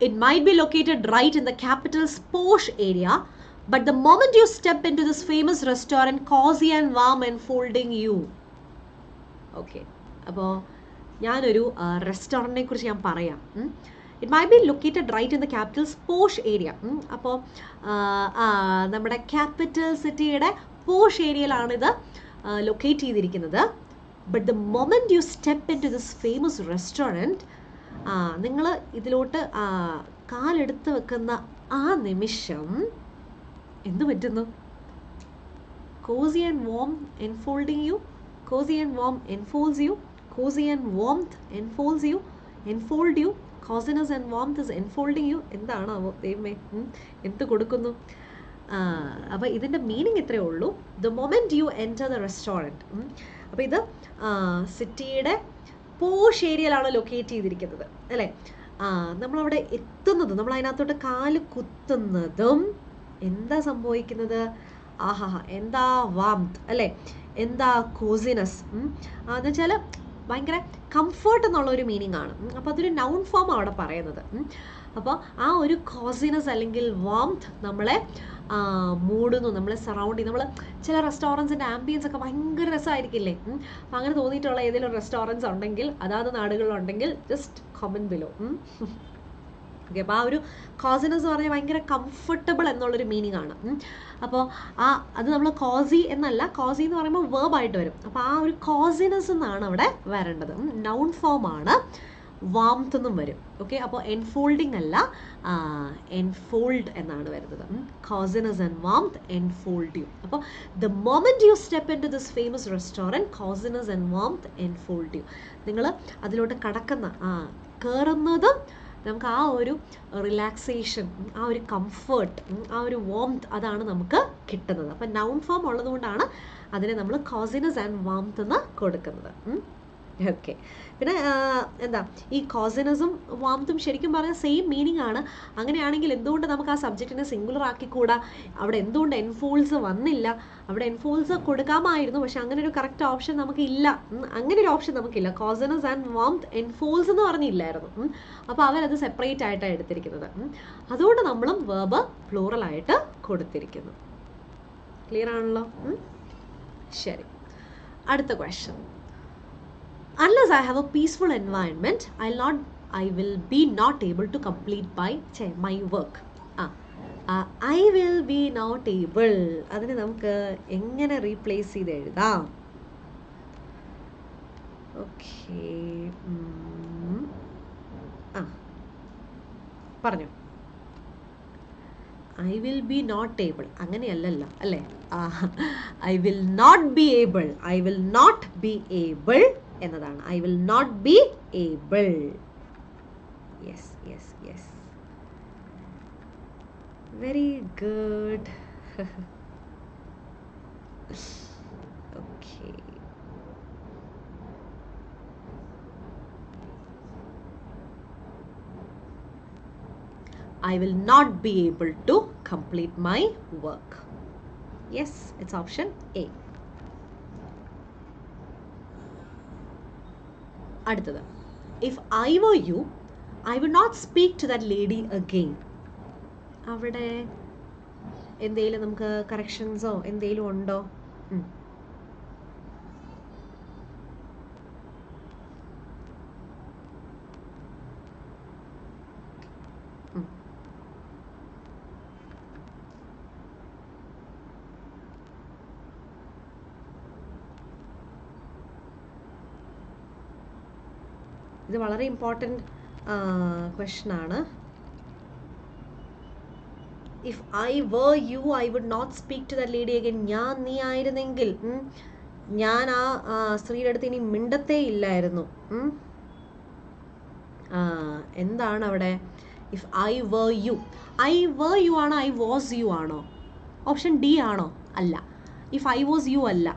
It might be located right in the capital's posh area, but the moment you step into this famous restaurant, cozy and warm enfolding you. Okay, അപ്പോൾ ഞാനൊരു റെസ്റ്റോറൻറ്റിനെ കുറിച്ച് ഞാൻ പറയാം. It may be located right in the capital's posh area. അപ്പോൾ നമ്മുടെ capital സിറ്റിയുടെ posh ഏരിയയിലാണിത് locate ചെയ്തിരിക്കുന്നത്. But the moment you step in to this famous restaurant, നിങ്ങൾ ഇതിലോട്ട് കാലെടുത്ത് വെക്കുന്ന ആ നിമിഷം എന്ത് പറ്റുന്നു? Cosy and warm enfolding you, cosy and warm enfolds you, cosy and warmth enfolds you, enfold you, cosiness and warmth is enfolding you. എന്താണാവോ ദൈവമേ, എന്ത് കൊടുക്കുന്നു? അപ്പോൾ ഇതിൻ്റെ മീനിങ് ഇത്രയേ ഉള്ളൂ. The moment U enter the restaurant. അപ്പോൾ ഇത് സിറ്റിയുടെ പോഷ് ഏരിയയിലാണ് ലൊക്കേറ്റ് ചെയ്തിരിക്കുന്നത് അല്ലേ? നമ്മളവിടെ എത്തുന്നതും നമ്മൾ അതിനകത്തോട്ട് കാല് കുത്തുന്നതും എന്താ സംഭവിക്കുന്നത്? ആഹാ, എന്താ വാംത്ത് അല്ലേ, എന്താ കോസിനസ് എന്ന് വെച്ചാൽ ഭയങ്കര കംഫർട്ട് എന്നുള്ള ഒരു മീനിങ് ആണ്. അപ്പോൾ അതൊരു നൗൺ ഫോം അവിടെ പറയുന്നത്. അപ്പോൾ ആ ഒരു കോസിനസ് അല്ലെങ്കിൽ വാംത്ത് നമ്മളെ മൂടുന്നു, നമ്മളെ സറൗണ്ടിങ്. നമ്മൾ ചില റെസ്റ്റോറൻറ്റ്സിൻ്റെ ആംബിയൻസ് ഒക്കെ ഭയങ്കര രസമായിരിക്കില്ലേ? അപ്പം അങ്ങനെ തോന്നിയിട്ടുള്ള ഏതെങ്കിലും റെസ്റ്റോറൻറ്റ്സ് ഉണ്ടെങ്കിൽ, അതാത് നാടുകളിലുണ്ടെങ്കിൽ ജസ്റ്റ് കമൻറ്റ് ബിലോ. ഓക്കെ, അപ്പോൾ ആ ഒരു കോസിനസ് എന്ന് പറഞ്ഞാൽ ഭയങ്കര കംഫർട്ടബിൾ എന്നുള്ളൊരു മീനിങ് ആണ്. അപ്പോൾ അത് നമ്മൾ കോസി എന്നല്ല, കോസി എന്ന് പറയുമ്പോൾ വേർബായിട്ട് വരും. അപ്പോൾ ആ ഒരു കോസിനസ് എന്നാണ് അവിടെ വരേണ്ടത്. നൗൺ ഫോം ആണ്. വാംത്ത് എന്നും വരും. ഓക്കെ, അപ്പോൾ എൻഫോൾഡിങ് അല്ല, എൻഫോൾഡ് എന്നാണ് വരുന്നത്. Cosiness and warmth enfold you. അപ്പോൾ the moment you step in to this famous restaurant, cosiness and warmth enfold you. നിങ്ങൾ അതിലോട്ട് കയറുന്നതും നമുക്ക് ആ ഒരു റിലാക്സേഷൻ, ആ ഒരു കംഫേർട്ട്, ആ ഒരു വാംത്ത് അതാണ് നമുക്ക് കിട്ടുന്നത്. അപ്പം നൗൺ ഫോം ഉള്ളതുകൊണ്ടാണ് അതിനെ നമ്മൾ കോസിനസ് ആൻഡ് വാംത്ത് എന്ന് കൊടുക്കുന്നത്. ഓക്കെ, പിന്നെ എന്താ ഈ കോസിനസും വാംത്തും ശരിക്കും പറഞ്ഞാൽ സെയിം മീനിങ് ആണ്. അങ്ങനെയാണെങ്കിൽ എന്തുകൊണ്ട് നമുക്ക് ആ സബ്ജക്റ്റിനെ സിംഗുലർ ആക്കിക്കൂടാ? അവിടെ എന്തുകൊണ്ട് എൻഫോൾസ് വന്നില്ല? അവിടെ എൻഫോൾസ് കൊടുക്കാമായിരുന്നു, പക്ഷെ അങ്ങനെ ഒരു കറക്റ്റ് ഓപ്ഷൻ നമുക്ക് ഇല്ല. അങ്ങനെ ഒരു ഓപ്ഷൻ നമുക്കില്ല. കോസിനസ് ആൻഡ് വാംത്ത് എൻഫോൾസ് എന്ന് പറഞ്ഞില്ലായിരുന്നു. അപ്പോൾ അവരത് സെപ്പറേറ്റ് ആയിട്ടാണ് എടുത്തിരിക്കുന്നത്. അതുകൊണ്ട് നമ്മളും വെർബ് പ്ലൂറൽ ആയിട്ട് കൊടുത്തിരിക്കുന്നു. ക്ലിയർ ആണല്ലോ? ശരി, അടുത്ത question. Unless I have a peaceful environment, I will be not able to complete my work. I will be not able. അതിനെ നമുക്ക് എങ്ങനെ റീപ്ലേസ് ചെയ്ത് എഴുതാം? ഓക്കെ, പറഞ്ഞു. I will be not able. അങ്ങനെയല്ലല്ലോ അല്ലേ? I will not be able. I will not be able എന്നതാണ്. I will not be able. Yes, yes, yes. Very good. Okay. I will not be able to complete my work. Yes, it's option A. അടുത്തത്, if I were you, I would not speak to that lady again. അവിടെ എന്തെങ്കിലും നമുക്ക് കറക്ഷൻസോ എന്തെങ്കിലും ഉണ്ടോ? ഇത് വളരെ important question ആണ്. If I were you I would not speak to that lady again. ഞാൻ നീ ആയിരുന്നെങ്കിൽ ഞാൻ ആ സ്ത്രീയുടെ അടുത്ത് ഇനി മിണ്ടത്തേ ഇല്ലായിരുന്നു. എന്താണ് അവിടെ? If I were you, I were you ആണോ ഐ വാസ് യു ആണോ? ഓപ്ഷൻ ഡി ആണോ? അല്ല, ഇഫ് ഐ വാസ് യു അല്ല.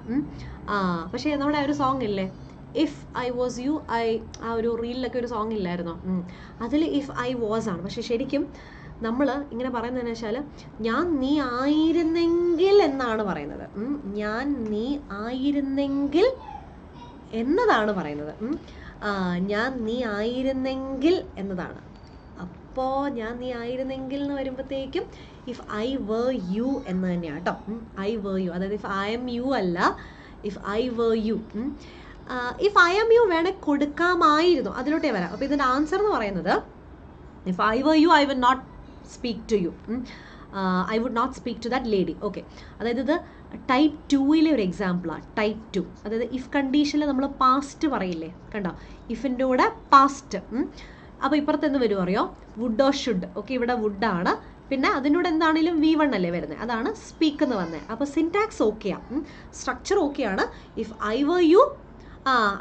പക്ഷേ നമ്മുടെ ഒരു സോങ് ഇല്ലേ, ഇഫ് ഐ വാസ് യു, ആ ഒരു റീലിലൊക്കെ ഒരു സോങ് ഇല്ലായിരുന്നോ? അതിൽ ഇഫ് ഐ വാസ് ആണ്. പക്ഷെ ശരിക്കും നമ്മൾ ഇങ്ങനെ പറയുന്നതെന്ന് വെച്ചാൽ ഞാൻ നീ ആയിരുന്നെങ്കിൽ എന്നാണ് പറയുന്നത്. ഞാൻ നീ ആയിരുന്നെങ്കിൽ എന്നതാണ് പറയുന്നത്. ഞാൻ നീ ആയിരുന്നെങ്കിൽ എന്നതാണ്. അപ്പോൾ ഞാൻ നീ ആയിരുന്നെങ്കിൽ എന്ന് വരുമ്പോഴത്തേക്കും ഇഫ് ഐ വർ യു എന്ന് തന്നെയാണ് കേട്ടോ. ഐ വർ യു, അതായത് ഇഫ് ഐ എം യു അല്ല, if I were you. If I am you വേണേൽ കൊടുക്കാമായിരുന്നു, അതിലോട്ടേ വരാം. അപ്പോൾ ഇതിൻ്റെ ആൻസർ എന്ന് പറയുന്നത് if I were you I will not speak to you, I would not speak to that lady. Okay, അതായത് ഇത് ടൈപ്പ് 2-ലെ ഒരു എക്സാമ്പിളാണ്. ടൈപ്പ് 2, അതായത് ഇഫ് കണ്ടീഷനിൽ നമ്മൾ പാസ്റ്റ് പറയില്ലേ, കണ്ടോ? ഇഫിൻ്റെ കൂടെ പാസ്റ്റ്. അപ്പോൾ ഇപ്പുറത്ത് എന്ത് വരും അറിയോ? Would or should. ഓക്കെ, ഇവിടെ വുഡാണ്, പിന്നെ അതിനോട് എന്താണെങ്കിലും V1 അല്ലേ വരുന്നത്, അതാണ് സ്പീക്ക് എന്ന് വന്നത്. അപ്പോൾ സിൻടാക്സ് ഓക്കെയാണ്, സ്ട്രക്ചർ ഓക്കെയാണ്. If I were you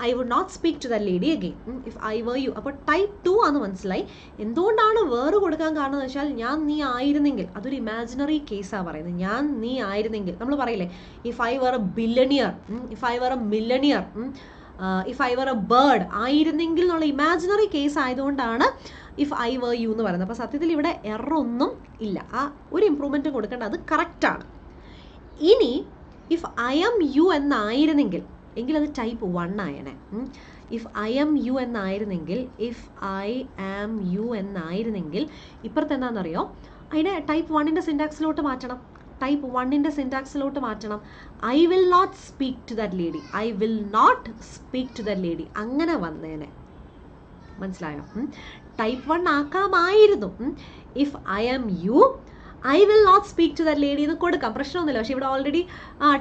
I would not speak to the lady again. If I were you, അപ്പോൾ ടൈപ്പ് 2 ആണെന്ന് മനസ്സിലായി. എന്തുകൊണ്ടാണ് വേറെ കൊടുക്കാൻ കാരണം എന്ന് വെച്ചാൽ ഞാൻ നീ ആയിരുന്നെങ്കിൽ, അതൊരു ഇമാജിനറി കേസാണ് പറയുന്നത്. ഞാൻ നീ ആയിരുന്നെങ്കിൽ നമ്മൾ പറയില്ലേ, if I were a billionaire, if I were a millionaire, if I were a bird, ആയിരുന്നെങ്കിൽ എന്നുള്ള ഇമാജിനറി കേസ് ആയതുകൊണ്ടാണ് ഇഫ് ഐ വർ യു എന്ന് പറയുന്നത്. അപ്പോൾ സത്യത്തിൽ ഇവിടെ എററൊന്നും ഇല്ല, ആ ഒരു ഇമ്പ്രൂവ്മെൻറ്റ് കൊടുക്കേണ്ട, അത് കറക്റ്റാണ്. ഇനി ഇഫ് ഐ എം യു എന്നായിരുന്നെങ്കിൽ എങ്കിൽ അത് ടൈപ്പ് 1 ആയനെ. ഇഫ് ഐ എം യു എന്നായിരുന്നെങ്കിൽ, ഇഫ് ഐ ആം യു എന്നായിരുന്നെങ്കിൽ ഇപ്പുറത്ത് എന്താണെന്നറിയോ, അതിനെ ടൈപ്പ് 1-ൻ്റെ സിൻടാക്സിലോട്ട് മാറ്റണം. ടൈപ്പ് 1-ൻ്റെ സിൻടാക്സിലോട്ട് മാറ്റണം. I will not speak to that lady, I will not speak to that lady, അങ്ങനെ വന്നേനെ. മനസ്സിലായോ? ടൈപ്പ് 1 ആക്കാമായിരുന്നു. If I am you I will not speak to that lady എന്ന് കൊടുക്കാം, പ്രശ്നമൊന്നുമില്ല. പക്ഷേ ഇവിടെ ഓൾറെഡി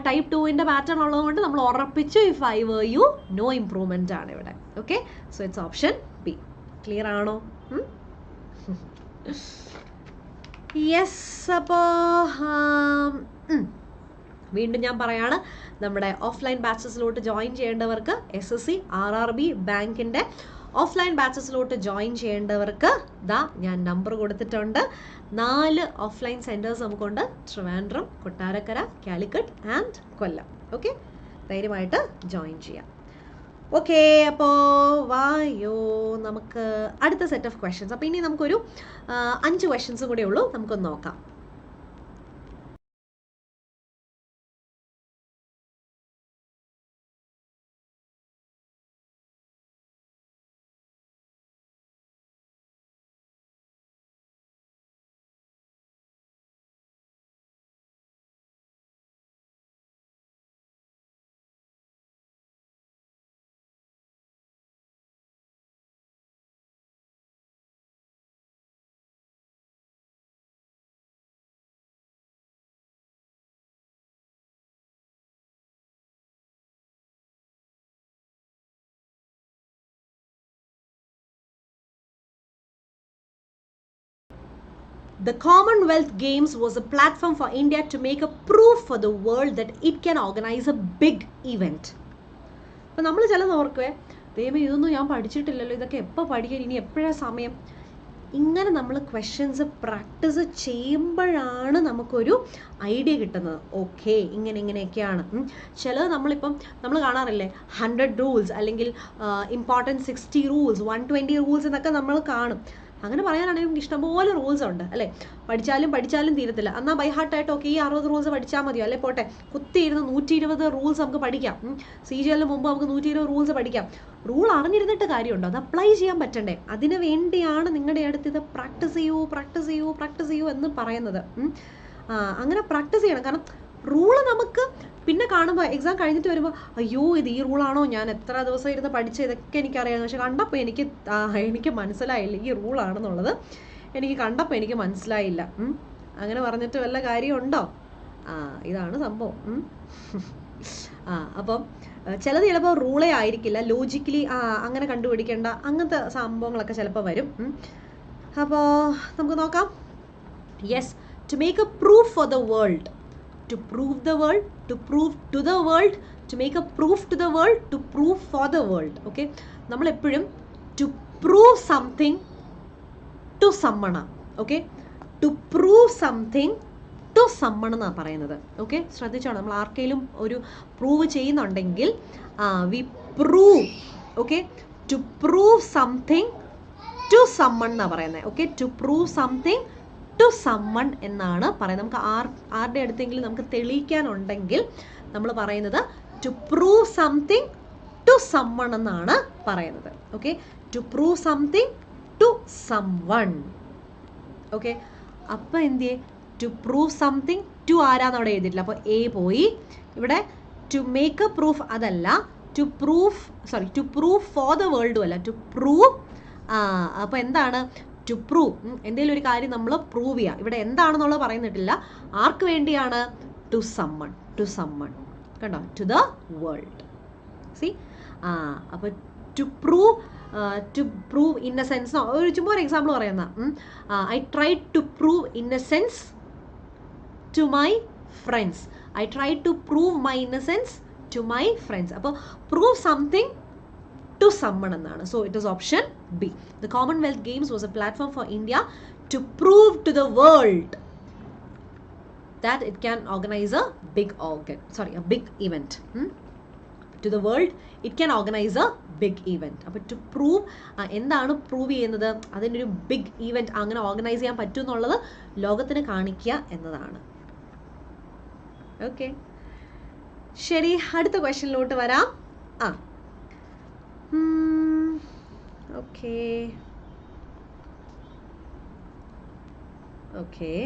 ടൈപ്പ് 2-ൻ്റെ പാറ്റേൺ ഉള്ളതുകൊണ്ട് നമ്മൾ ഉറപ്പിച്ചു if I were you, no improvement ആണ് ഇവിടെ. Okay, so it's option B. Clear ആണോ? യെസ്. അപ്പോൾ വീണ്ടും ഞാൻ പറയാണ്, നമ്മുടെ ഓഫ്ലൈൻ ബാച്ചസിലോട്ട് ജോയിൻ ചെയ്യേണ്ടവർക്ക് SSC RRB ബാങ്കിൻ്റെ ഓഫ്ലൈൻ ബാച്ചസിലോട്ട് ജോയിൻ ചെയ്യേണ്ടവർക്ക് ഞാൻ നമ്പർ കൊടുത്തിട്ടുണ്ട്. 4 ഓഫ്ലൈൻ സെൻറ്റേഴ്സ് നമുക്കുണ്ട്: ട്രിവാൻഡ്രം, കൊട്ടാരക്കര, കാലിക്കറ്റ് ആൻഡ് കൊല്ലം. ഓക്കെ, ധൈര്യമായിട്ട് ജോയിൻ ചെയ്യാം. ഓക്കെ, അപ്പോൾ വായോ നമുക്ക് അടുത്ത സെറ്റ് ഓഫ് ക്വസ്റ്റ്യൻസ്. അപ്പോൾ ഇനി നമുക്കൊരു 5 ക്വസ്റ്റ്യൻസും കൂടെ ഉള്ളൂ, നമുക്കൊന്ന് നോക്കാം. The Commonwealth Games was a platform for India to make a proof for the world that it can organize a big event. അപ്പോൾ നമ്മൾ ചിലത് ഓർക്കുവേ, ദൈവം ഇതൊന്നും ഞാൻ പഠിച്ചിട്ടില്ലല്ലോ, ഇതൊക്കെ എപ്പോൾ പഠിക്കാൻ, ഇനി എപ്പോഴാണ് സമയം? ഇങ്ങനെ നമ്മൾ ക്വസ്റ്റ്യൻസ് പ്രാക്ടീസ് ചെയ്യുമ്പോഴാണ് നമുക്കൊരു ഐഡിയ കിട്ടുന്നത്. ഓക്കെ, ഇങ്ങനെയൊക്കെയാണ്. ചിലത് നമ്മൾ കാണാറില്ലേ 100 റൂൾസ് അല്ലെങ്കിൽ ഇമ്പോർട്ടൻറ്റ് 60 റൂൾസ്, 120 റൂൾസ് എന്നൊക്കെ നമ്മൾ കാണും. അങ്ങനെ പറയാനാണെങ്കിൽ നമുക്ക് ഇഷ്ടംപോലെ റൂൾസ് ഉണ്ട് അല്ലേ? പഠിച്ചാലും തീരത്തില്ല. എന്നാൽ ബൈ ഹാർട്ടായിട്ട് ഓക്കെ ഈ 60 റൂൾസ് പഠിച്ചാൽ മതിയോ? അല്ലെ പോട്ടെ, കുത്തിയിരുന്ന് 120 റൂൾസ് നമുക്ക് പഠിക്കാം. CGL മുമ്പ് നമുക്ക് 120 റൂൾസ് പഠിക്കാം. റൂൾ അറിഞ്ഞിരുന്നിട്ട് കാര്യമുണ്ടോ? അത് അപ്ലൈ ചെയ്യാൻ പറ്റണ്ടേ? അതിന് വേണ്ടിയാണ് നിങ്ങളുടെ അടുത്ത് ഇത് പ്രാക്ടീസ് ചെയ്യൂ എന്ന് പറയുന്നത്. അങ്ങനെ പ്രാക്ടീസ് ചെയ്യണം. കാരണം റൂള് നമുക്ക് പിന്നെ കാണുമ്പോൾ എക്സാം കഴിഞ്ഞിട്ട് വരുമ്പോൾ അയ്യോ ഇത് ഈ റൂളാണോ, ഞാൻ എത്ര ദിവസം ഇരുന്ന് പഠിച്ച, ഇതൊക്കെ എനിക്കറിയാം, പക്ഷെ കണ്ടപ്പോൾ എനിക്ക് മനസ്സിലായില്ല ഈ റൂളാണെന്നുള്ളത്. എനിക്ക് മനസ്സിലായില്ല. അങ്ങനെ പറഞ്ഞിട്ട് വല്ല കാര്യമുണ്ടോ? ഇതാണ് സംഭവം. അപ്പം ചിലത് ചിലപ്പോൾ റൂളേ ആയിരിക്കില്ല, ലോജിക്കലി അങ്ങനെ കണ്ടുപിടിക്കേണ്ട അങ്ങനത്തെ സംഭവങ്ങളൊക്കെ ചിലപ്പോൾ വരും. അപ്പോൾ നമുക്ക് നോക്കാം. Yes, to make a proof for the world, to prove the world, to prove to the world, to make a proof to the world, to prove for the world. Okay, നമ്മൾ എപ്പോഴും to prove something to someone. Okay, to prove something to someone എന്നാണ് പറയുന്നത്. Okay, ശ്രദ്ധിച്ചോണം. നമ്മൾ ആർക്കെങ്കിലും ഒരു prove ചെയ്യുന്നുണ്ടെങ്കിൽ we prove. Okay, to prove something to someone എന്നാണ് പറയുന്നത്. Okay, to prove something to someone എന്നാണ് പറയുന്നത്. നമുക്ക് ആരുടെ അടുത്തെങ്കിലും നമുക്ക് തെളിയിക്കാനുണ്ടെങ്കിൽ നമ്മൾ പറയുന്നത് to prove something to someone എന്നാണ് പറയുന്നത്. Okay, to prove something to someone. Okay, അപ്പം എന്ത് ചെയ്യേ, ടു പ്രൂവ് സംതിങ് ടു ആരാന്ന് അവിടെ എഴുതിയിട്ടില്ല. അപ്പോൾ എ പോയി. ഇവിടെ ടു മേക്ക് എ പ്രൂഫ് അതല്ല, ടു പ്രൂവ് ഫോർ ദ വേൾഡും അല്ല, ടു പ്രൂവ്. അപ്പോൾ എന്താണ് ടു പ്രൂവ്? എന്തെങ്കിലും ഒരു കാര്യം നമ്മൾ പ്രൂവ് ചെയ്യുക. ഇവിടെ എന്താണെന്നുള്ളത് പറയുന്നിട്ടില്ല. ആർക്ക് വേണ്ടിയാണ്? To someone. കണ്ടോ, ടു ദ വേൾഡ്. സി, അപ്പോൾ ടു പ്രൂവ് ഇന്നസെൻസ്. ചുമ്മാ ഒരു എക്സാമ്പിൾ പറയുന്ന, I try to prove innocence to my friends. I try to prove my innocence to my friends. അപ്പോൾ പ്രൂവ് സംതിങ് to someone എന്നാണ്. So it is option B. The Commonwealth Games was a platform for India to prove to the world that it can organize a big event. To the world it can organize a big event. അപ്പോൾ to prove, എന്താണ് prove ചെയ്യുന്നത്? അതിനൊരു big event അങ്ങനെ organise ചെയ്യാൻ പറ്റും എന്നുള്ളത് ലോകത്തിന് കാണിക്കുക എന്നതാണ്. ഓക്കെ, ശരി, അടുത്ത ക്വസ്റ്റ്യനിലോട്ട് വരാം. Okay. Okay.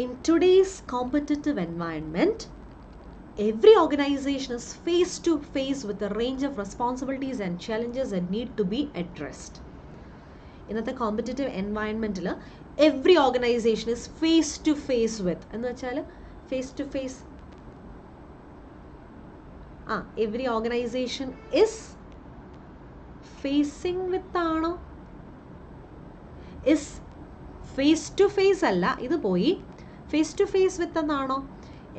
In today's competitive environment, every organization is face to face with a range of responsibilities and challenges that need to be addressed. ഇന്നത്തെ കോമ്പറ്റേറ്റീവ് എൻവയൺമെൻറ്റിൽ every organisation is face to face with എന്ന് വെച്ചാൽ face to face every organisation is facing with ആണോ? Is face to face അല്ല, ഇത് പോയി face to face വിത്ത് എന്നാണോ?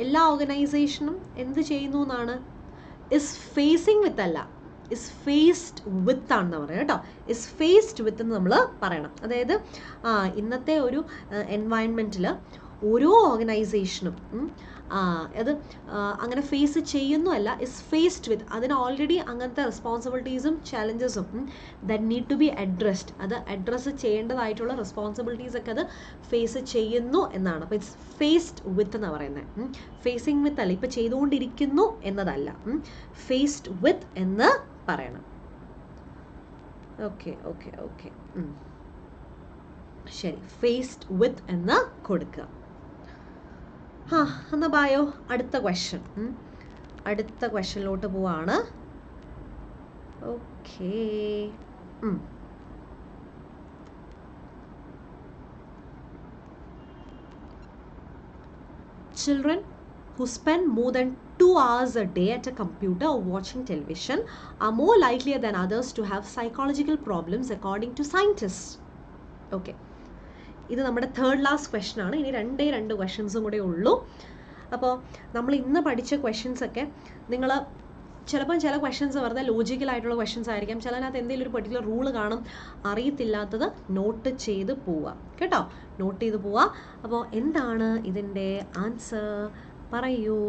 എല്ലാ ഓർഗനൈസേഷനും എന്ത് ചെയ്യുന്നു എന്നാണ്? ഇസ് ഫേസിങ് വിത്ത് അല്ല, ഇസ് ഫേസ്ഡ് വിത്ത് ആണെന്ന് പറയാം കേട്ടോ. ഇസ് ഫേസ്ഡ് വിത്ത് എന്ന് നമ്മൾ പറയണം. അതായത് ഇന്നത്തെ ഒരു എൻവയൺമെൻറ്റിൽ ഓരോ ഓർഗനൈസേഷനും അത് അങ്ങനെ ഫേസ് ചെയ്യുന്നു അല്ല, ഇസ് ഫേസ്ഡ് വിത്ത്. അതിന് ഓൾറെഡി അങ്ങനത്തെ റെസ്പോൺസിബിലിറ്റീസും ചാലഞ്ചസും that need to be addressed, അത് അഡ്രസ്സ് ചെയ്യേണ്ടതായിട്ടുള്ള റെസ്പോൺസിബിലിറ്റീസ് ഒക്കെ അത് ഫേസ് ചെയ്യുന്നു എന്നാണ്. അപ്പോൾ ഇറ്റ്സ് ഫേസ്ഡ് വിത്ത് എന്നാണ് പറയുന്നത്. ഫേസിങ് വിത്ത് അല്ല, ഇപ്പം ചെയ്തുകൊണ്ടിരിക്കുന്നു എന്നതല്ല, ഫേസ്ഡ് വിത്ത് എന്ന് പറയണം. ഓക്കെ ഓക്കെ ഓക്കെ, ശരി, ഫേസ്ഡ് വിത്ത് എന്ന് കൊടുക്കുക. എന്നാ ബായോ അടുത്ത ക്വസ്റ്റ്യൻ, അടുത്ത ക്വസ്റ്റ്യനിലോട്ട് പോവാണ്. Okay, children who spend more than 2 hours a day at a computer or watching television are more likely than others to have psychological problems according to scientists. Okay, ഇത് നമ്മുടെ third last question ആണ്. ഇനി രണ്ട് ക്വസ്റ്റ്യൻസും കൂടെ ഉള്ളൂ. അപ്പോൾ നമ്മൾ ഇന്ന് പഠിച്ച ക്വസ്റ്റ്യൻസൊക്കെ നിങ്ങൾ ചിലപ്പം ചില ക്വസ്റ്റ്യൻസ് വെറുതെ ലോജിക്കലായിട്ടുള്ള ക്വസ്റ്റ്യൻസ് ആയിരിക്കാം, ചിലതിനകത്ത് എന്തെങ്കിലും ഒരു പെർട്ടിക്കുലർ റൂള് കാണും. അറിയത്തില്ലാത്തത് നോട്ട് ചെയ്ത് പോവുക കേട്ടോ, നോട്ട് ചെയ്ത് പോവുക. അപ്പോൾ എന്താണ് ഇതിൻ്റെ ആൻസർ പറയൂ?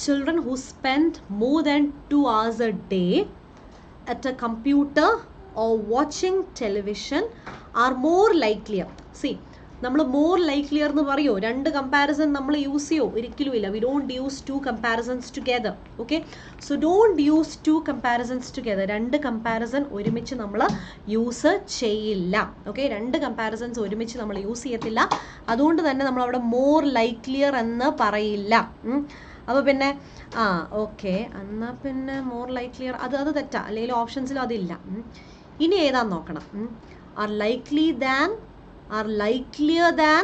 Children who spend more than 2 hours a day at a computer or watching television are more likelier. See, നമ്മൾ മോർ ലൈക്ലിയർ എന്ന് പറയുമോ? രണ്ട് കമ്പാരിസൺ നമ്മൾ യൂസ് ചെയ്യുമോ? ഒരിക്കലും ഇല്ല. We don't use two comparisons together. Okay, so don't use two comparisons together. രണ്ട് comparison ഒരുമിച്ച് നമ്മൾ യൂസ് ചെയ്യില്ല. ഓക്കെ, രണ്ട് കമ്പാരിസൺസ് ഒരുമിച്ച് നമ്മൾ യൂസ് ചെയ്യത്തില്ല. അതുകൊണ്ട് തന്നെ നമ്മൾ അവിടെ മോർ ലൈക്ലിയർ എന്ന് പറയില്ല. അപ്പോൾ പിന്നെ ഓക്കെ, എന്നാൽ പിന്നെ മോർ ലൈക്ലിയർ അത് തെറ്റാ, അല്ലെങ്കിൽ ഓപ്ഷൻസിലും അതില്ല. ഇനി ഏതാന്ന് നോക്കണം. Are likely than, are likelier than,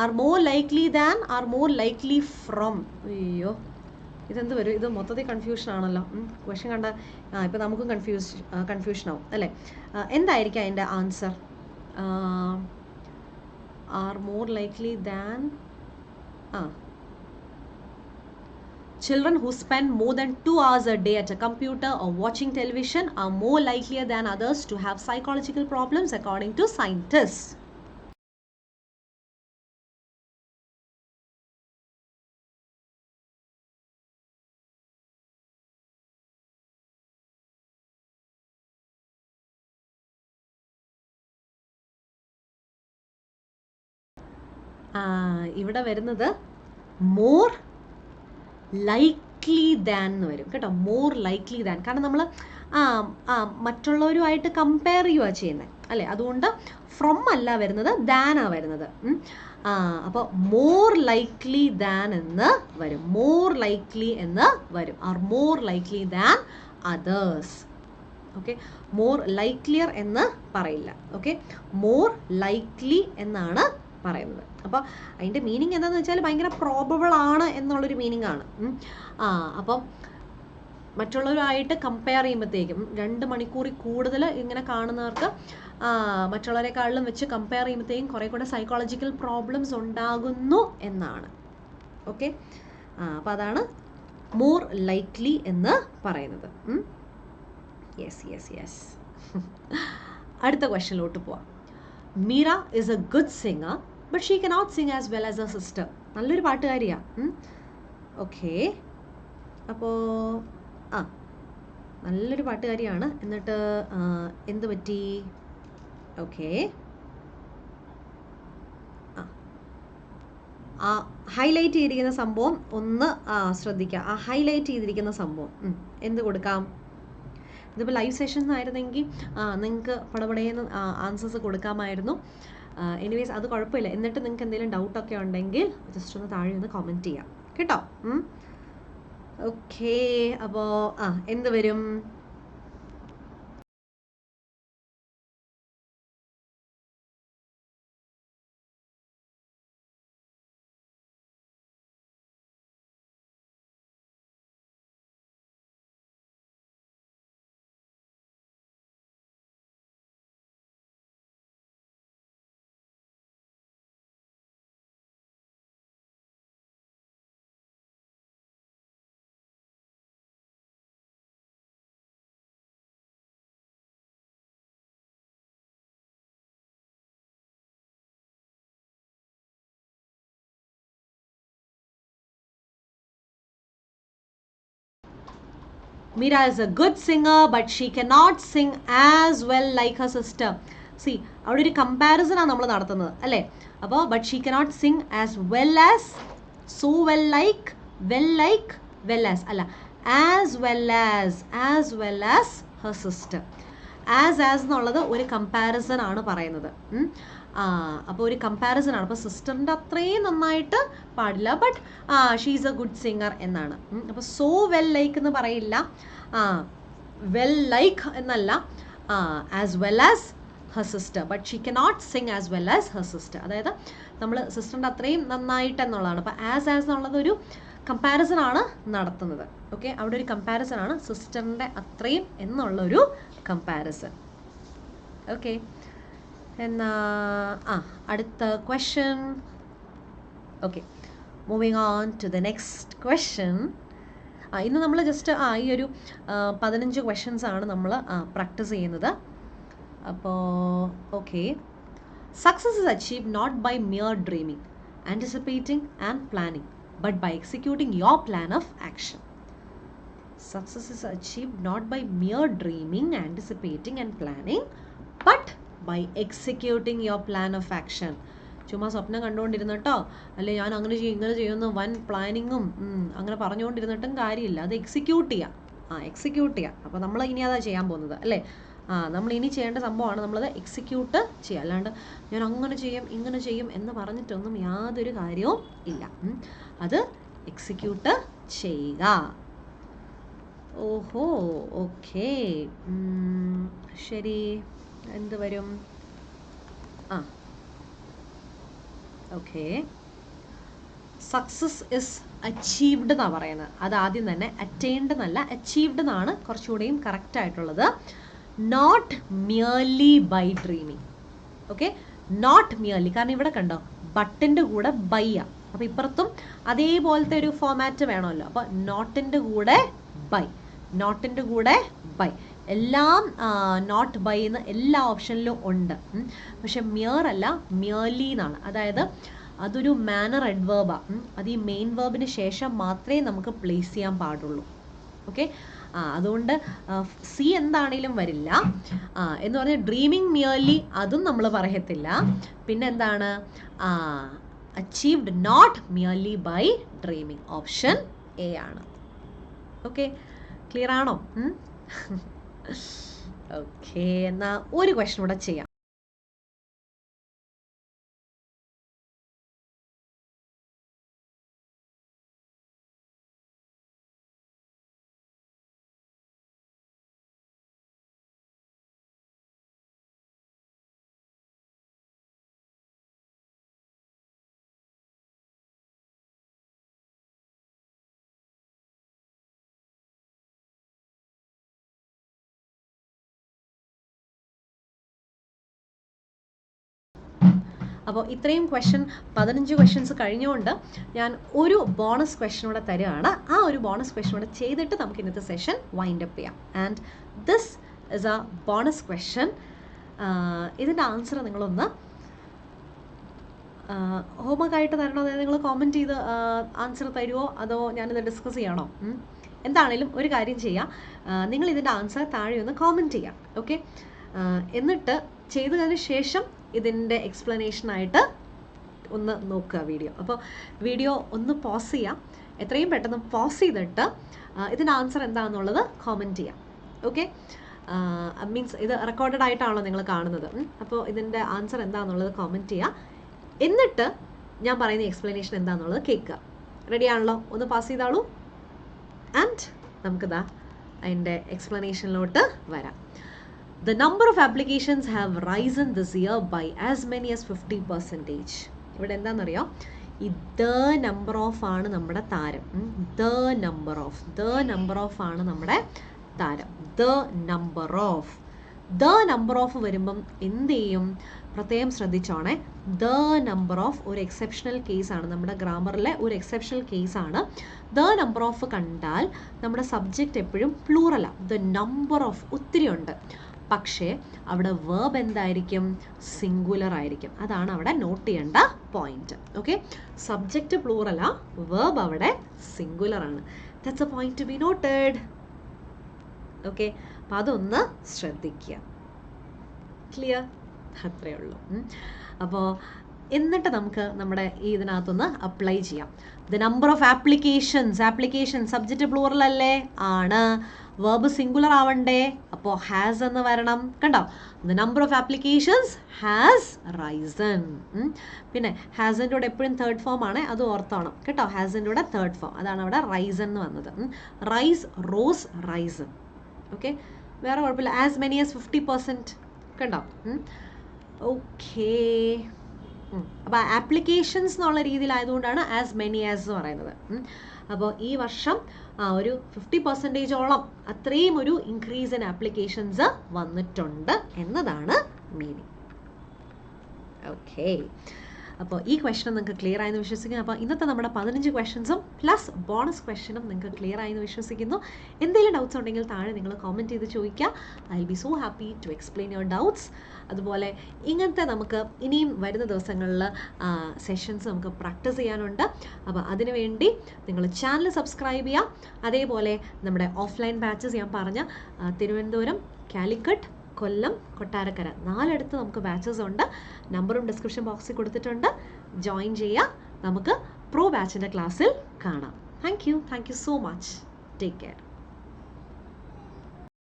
are more likely than, are more likely from. അയ്യോ, ഇതെന്ത് വരും? ഇത് മൊത്തത്തിൽ കൺഫ്യൂഷൻ ആണല്ലോ. ക്വസ്റ്റ്യൻ കണ്ട ഇപ്പം നമുക്കും കൺഫ്യൂഷൻ ആവും അല്ലേ? എന്തായിരിക്കും അതിൻ്റെ answer? R more likely than, children who spend more than 2 hours a day at a computer or watching television are more likelier than others to have psychological problems according to scientists. ഇവിടെ വരുന്നത് more likely than എന്ന് വരും കേട്ടോ, more likely than. കാരണം നമ്മൾ മറ്റുള്ളവരുമായിട്ട് compare ചെയ്യുക ചെയ്യുന്നത് അല്ലേ, അതുകൊണ്ട് ഫ്രം അല്ല വരുന്നത്, ദാനാണ് വരുന്നത്. അപ്പോൾ മോർ ലൈക്ലി ദാൻ എന്ന് വരും, മോർ ലൈക്ലി എന്ന് വരും, are more likely than others. Okay, more likelier എന്ന് പറയില്ല. ഓക്കെ, മോർ ലൈക്ലി എന്നാണ് പറയുന്നത്. അപ്പോൾ അതിൻ്റെ മീനിങ് എന്താണെന്ന് വെച്ചാൽ ഭയങ്കര പ്രോബബിൾ ആണ് എന്നുള്ളൊരു മീനിങ് ആണ്. അപ്പം മറ്റുള്ളവരുമായിട്ട് കമ്പയർ ചെയ്യുമ്പോഴത്തേക്കും 2 മണിക്കൂറിൽ കൂടുതൽ ഇങ്ങനെ കാണുന്നവർക്ക് മറ്റുള്ളവരെക്കാളിലും വെച്ച് കമ്പയർ ചെയ്യുമ്പോഴത്തേക്കും കുറേ കൂടെ സൈക്കോളജിക്കൽ പ്രോബ്ലംസ് ഉണ്ടാകുന്നു എന്നാണ്. ഓക്കെ, അപ്പോൾ അതാണ് മോർ ലൈക്ലി എന്ന് പറയുന്നത്. Yes yes yes. അടുത്ത ക്വസ്റ്റ്യനിലോട്ട് പോവാം. Meera is A good singer but she cannot Singh as well as A sister. നല്ലൊരു പാട്ടുകാരിയാണ്. ഓക്കെ. അപ്പോൾ ആ നല്ലൊരു പാട്ടുകാരിയാണ്. എന്നിട്ട് എന്ത് പറ്റി? ഓക്കെ. ആ ഹൈലൈറ്റ് ചെയ്തിരിക്കുന്ന സംഭവം ഒന്ന് ശ്രദ്ധിക്കുക. ആ ഹൈലൈറ്റ് ചെയ്തിരിക്കുന്ന സംഭവം എന്ത് കൊടുക്കാം? ഇതിപ്പോൾ ലൈവ് സെഷൻസ് ആയിരുന്നെങ്കിൽ നിങ്ങൾക്ക് പടപടയെന്ന് ആൻസേഴ്സ് കൊടുക്കാമായിരുന്നു. എനിവേസ് അത് കുഴപ്പമില്ല. എന്നിട്ട് നിങ്ങൾക്ക് എന്തെങ്കിലും ഡൗട്ടൊക്കെ ഉണ്ടെങ്കിൽ ജസ്റ്റ് ഒന്ന് താഴെ ഒന്ന് കമൻറ്റ് ചെയ്യാം കേട്ടോ. ഓക്കെ. അപ്പോൾ എന്ത് വരും? Meera is a good singer, but she cannot sing as well like her sister. See, അവിടെ ഒരു കമ്പാരിസൺ ആണ് നമ്മൾ നടത്തുന്നത് അല്ലേ? അപ്പോൾ but she cannot sing as well as, so well like, well as അല്ല, as well as her sister. As എന്നുള്ളത് ഒരു കമ്പാരിസൺ ആണ് പറയുന്നത്. അപ്പോൾ ഒരു കമ്പാരിസൺ ആണ്. അപ്പോൾ സിസ്റ്ററിൻ്റെ അത്രയും നന്നായിട്ട് പാടില്ല, but she's A good singer എന്നാണ്. അപ്പോൾ സോ വെൽ ലൈക്ക് എന്ന് പറയില്ല, വെൽ ലൈക്ക് എന്നല്ല, as well as her sister, but she cannot sing as well as her sister. അതായത് നമ്മൾ സിസ്റ്ററിൻ്റെ അത്രയും നന്നായിട്ട് എന്നുള്ളതാണ്. അപ്പോൾ ആസ് എന്നുള്ളത് ഒരു കമ്പാരിസൺ ആണ് നടത്തുന്നത്. ഓക്കെ, അവിടെ ഒരു കമ്പാരിസൺ ആണ്, സിസ്റ്ററിൻ്റെ അത്രയും എന്നുള്ളൊരു കമ്പാരിസൺ. ഓക്കെ, എന്നാ അടുത്ത question. Okay, moving on to the next question. ഇന്ന് നമ്മൾ ജസ്റ്റ് ഈ ഒരു 15 ക്വസ്റ്റ്യൻസ് ആണ് നമ്മൾ പ്രാക്ടീസ് ചെയ്യുന്നത്. അപ്പോൾ okay, success is achieved not by mere dreaming, anticipating and planning, but by executing your plan of action. Success is achieved not by mere dreaming, anticipating and planning, but by executing your plan of action. ചുമ്മാ സ്വപ്നം കണ്ടുകൊണ്ടിരുന്നിട്ടോ അല്ലെ ഞാൻ അങ്ങനെ ചെയ്യും ഇങ്ങനെ ചെയ്യുന്ന വൻ പ്ലാനിങ്ങും അങ്ങനെ പറഞ്ഞുകൊണ്ടിരുന്നിട്ടും കാര്യമില്ല. അത് എക്സിക്യൂട്ട് ചെയ്യുക. അപ്പോൾ നമ്മൾ ഇനി അതാ ചെയ്യാൻ പോകുന്നത് അല്ലേ? നമ്മൾ ഇനി ചെയ്യേണ്ട സംഭവമാണ് നമ്മളത് എക്സിക്യൂട്ട് ചെയ്യുക. അല്ലാണ്ട് ഞാൻ അങ്ങനെ ചെയ്യും ഇങ്ങനെ ചെയ്യും എന്ന് പറഞ്ഞിട്ടൊന്നും യാതൊരു കാര്യവും ഇല്ല. അത് എക്സിക്യൂട്ട് ചെയ്യുക. ഓഹോ, ഓക്കെ, ശരി. എന്ത് വരും? ഓക്കെ, സക്സസ് ഇസ് അച്ചീവ്ഡ് എന്നാണ് പറയുന്നത്. അത് ആദ്യം തന്നെ അറ്റൈൻഡ് എന്നല്ല, അച്ചീവ്ഡ് എന്നാണ് കുറച്ചുകൂടെയും കറക്റ്റ് ആയിട്ടുള്ളത്. Not merely by dreaming. Okay, not merely, കാരണം ഇവിടെ കണ്ടോ ബട്ടിൻ്റെ കൂടെ ബൈ ആ. അപ്പോൾ ഇപ്പുറത്തും അതേപോലത്തെ ഒരു ഫോമാറ്റ് വേണമല്ലോ. അപ്പോൾ നോട്ടിൻ്റെ കൂടെ ബൈ, എല്ലാം നോട്ട് ബൈ എന്ന് എല്ലാ ഓപ്ഷനിലും ഉണ്ട്. പക്ഷെ മിയർ അല്ല, മിയർലി എന്നാണ്. അതായത് അതൊരു മാനർ അഡ്വേർബാണ്. അത് ഈ മെയിൻ വേർബിന് ശേഷം മാത്രമേ നമുക്ക് പ്ലേസ് ചെയ്യാൻ പാടുള്ളൂ. ഓക്കെ, അതുകൊണ്ട് സി എന്താണേലും വരില്ല. എന്ന് പറഞ്ഞാൽ ഡ്രീമിങ് മിയർലി അതും നമ്മൾ പറയത്തില്ല. പിന്നെ എന്താണ്? Achieved not merely by dreaming, option A ആണ്. ഓക്കെ, ക്ലിയർ ആണോ? ഓക്കെ, എന്നാൽ ഒരു ക്വസ്റ്റ്യൻ കൂടെ ചെയ്യാം. അപ്പോൾ ഇത്രയും 15 ക്വസ്റ്റ്യൻസ് കഴിഞ്ഞുകൊണ്ട് ഞാൻ ഒരു ബോണസ് ക്വസ്റ്റ്യൻ കൂടെ തരുകയാണ്. ആ ഒരു ബോണസ് ക്വസ്റ്റ്യൻ കൂടെ ചെയ്തിട്ട് നമുക്ക് ഇന്നത്തെ സെഷൻ വൈൻഡ് അപ്പ് ചെയ്യാം. And this is A bonus question. ഇതിൻ്റെ ആൻസർ നിങ്ങളൊന്ന് ഹോംവർക്ക് ആയിട്ട് തരണോ, അതായത് നിങ്ങൾ കോമൻറ്റ് ചെയ്ത് ആൻസർ തരുമോ, അതോ ഞാനിത് ഡിസ്കസ് ചെയ്യണോ? എന്താണേലും ഒരു കാര്യം ചെയ്യാം, നിങ്ങൾ ഇതിൻ്റെ ആൻസർ താഴെ ഒന്ന് കോമൻറ്റ് ചെയ്യാം. ഓക്കെ, എന്നിട്ട് ചെയ്തതിന് ശേഷം ഇതിൻ്റെ എക്സ്പ്ലനേഷനായിട്ട് ഒന്ന് നോക്കുക വീഡിയോ. അപ്പോൾ വീഡിയോ ഒന്ന് പോസ് ചെയ്യാം, എത്രയും പെട്ടെന്ന് പോസ് ചെയ്തിട്ട് ഇതിൻ്റെ ആൻസർ എന്താണെന്നുള്ളത് കോമൻറ്റ് ചെയ്യാം. ഓക്കെ, മീൻസ് ഇത് റെക്കോർഡഡ് ആയിട്ടാണല്ലോ നിങ്ങൾ കാണുന്നത്. അപ്പോൾ ഇതിൻ്റെ ആൻസർ എന്താണെന്നുള്ളത് കോമൻറ്റ് ചെയ്യുക, എന്നിട്ട് ഞാൻ പറയുന്ന എക്സ്പ്ലനേഷൻ എന്താണെന്നുള്ളത് കേൾക്കുക. റെഡി ആണല്ലോ? ഒന്ന് പാസ് ചെയ്താളൂ. ആൻഡ് നമുക്കിതാ അതിൻ്റെ എക്സ്പ്ലനേഷനിലോട്ട് വരാം. The number of applications have risen this year by as many as 50%. ഇവിടെ എന്താണെന്നറിയാം, ഈ ദ നമ്പർ ഓഫ് ആണ് നമ്മുടെ താരം. ദ നമ്പർ ഓഫ് ആണ് നമ്മുടെ താരം. ദ നമ്പർ ഓഫ് വരുമ്പം എന്ത് ചെയ്യും, പ്രത്യേകം ശ്രദ്ധിച്ചോണേ. ദ നമ്പർ ഓഫ് ഒരു എക്സെപ്ഷണൽ കേസാണ്, നമ്മുടെ ഗ്രാമറിലെ ഒരു എക്സെപ്ഷണൽ കേസാണ്. ദ നമ്പർ ഓഫ് കണ്ടാൽ നമ്മുടെ സബ്ജക്റ്റ് എപ്പോഴും പ്ലൂറലാണ്. ദ നമ്പർ ഓഫ് ഒത്തിരി ഉണ്ട്, പക്ഷേ അവിടെ വേർബ് എന്തായിരിക്കും, സിംഗുലർ ആയിരിക്കും. അതാണ് അവിടെ നോട്ട് ചെയ്യേണ്ട പോയിന്റ്. ഓക്കെ, സബ്ജക്റ്റ് പ്ലൂറലാ, വേർബ് അവിടെ സിംഗുലർ ആണ്. That's A point two B noted. Okay, അപ്പം അതൊന്ന് ശ്രദ്ധിക്കുക. ക്ലിയർ? അത്രയേ ഉള്ളൂ. അപ്പോൾ എന്നിട്ട് നമുക്ക് നമ്മുടെ ഈ ഇതിനകത്തൊന്ന് അപ്ലൈ ചെയ്യാം. The number of application subject plural അല്ലേ? ആണ്. വേർബ് സിംഗുലർ ആവണ്ടേ, അപ്പോൾ ഹാസ് എന്ന് വരണം. കണ്ടോ, the number of applications has Raisan. പിന്നെ ഹാസിൻ്റെ കൂടെ എപ്പോഴും തേർഡ് ഫോം ആണ്, അത് ഓർത്തോണം കേട്ടോ. ഹാസിൻ്റെ കൂടെ തേർഡ് ഫോം, അതാണ് അവിടെ റൈസൺ എന്ന് വന്നത്. Rice, rose, Raisan. ഓക്കെ, വേറെ കുഴപ്പമില്ല. As many as 50%. കണ്ടോ? ഓക്കേ, അപ്പോൾ ആപ്ലിക്കേഷൻസ് എന്നുള്ള രീതിയിലായതുകൊണ്ടാണ് ആസ് മെനി ആസ് എന്ന് പറയുന്നത്. അപ്പോൾ ഈ വർഷം ഒരു 50%ഓളം അത്രയും ഒരു ഇൻക്രീസ് ഇൻ ആപ്ലിക്കേഷൻസ് വന്നിട്ടുണ്ട് എന്നതാണ് മീനിങ്. ഓക്കെ, അപ്പോൾ ഈ ക്വസ്റ്റൻ നിങ്ങൾക്ക് ക്ലിയർ ആയെന്ന് വിശ്വസിക്കുന്നു. അപ്പോൾ ഇന്നത്തെ നമ്മുടെ 15 ക്വസ്റ്റൻസും പ്ലസ് ബോണസ് ക്വസ്റ്റനും നിങ്ങൾക്ക് ക്ലിയർ ആയെന്ന് വിശ്വസിക്കുന്നു. എന്തെങ്കിലും ഡൗട്ട്സ് ഉണ്ടെങ്കിൽ താഴെ നിങ്ങൾ കോമെൻറ്റ് ചെയ്ത് ചോദിക്കുക. I will be so happy to explain your doubts. അതുപോലെ ഇങ്ങനത്തെ നമുക്ക് ഇനിയും വരുന്ന ദിവസങ്ങളിൽ സെഷൻസ് നമുക്ക് പ്രാക്ടീസ് ചെയ്യാനുണ്ട്. അപ്പോൾ അതിനുവേണ്ടി നിങ്ങൾ ചാനൽ സബ്സ്ക്രൈബ് ചെയ്യുക. അതേപോലെ നമ്മുടെ ഓഫ്ലൈൻ ബാച്ചസ് ഞാൻ പറഞ്ഞ തിരുവനന്തപുരം, കാലിക്കറ്റ്, കൊല്ലം, കൊട്ടാരക്കര 4 നമുക്ക് ബാച്ചസ് ഉണ്ട്. നമ്പറും ഡിസ്ക്രിപ്ഷൻ ബോക്സിൽ കൊടുത്തിട്ടുണ്ട്. ജോയിൻ ചെയ്യുക. നമുക്ക് പ്രോ ബാച്ചിൻ്റെ ക്ലാസ്സിൽ കാണാം. Thank you so much. Take care.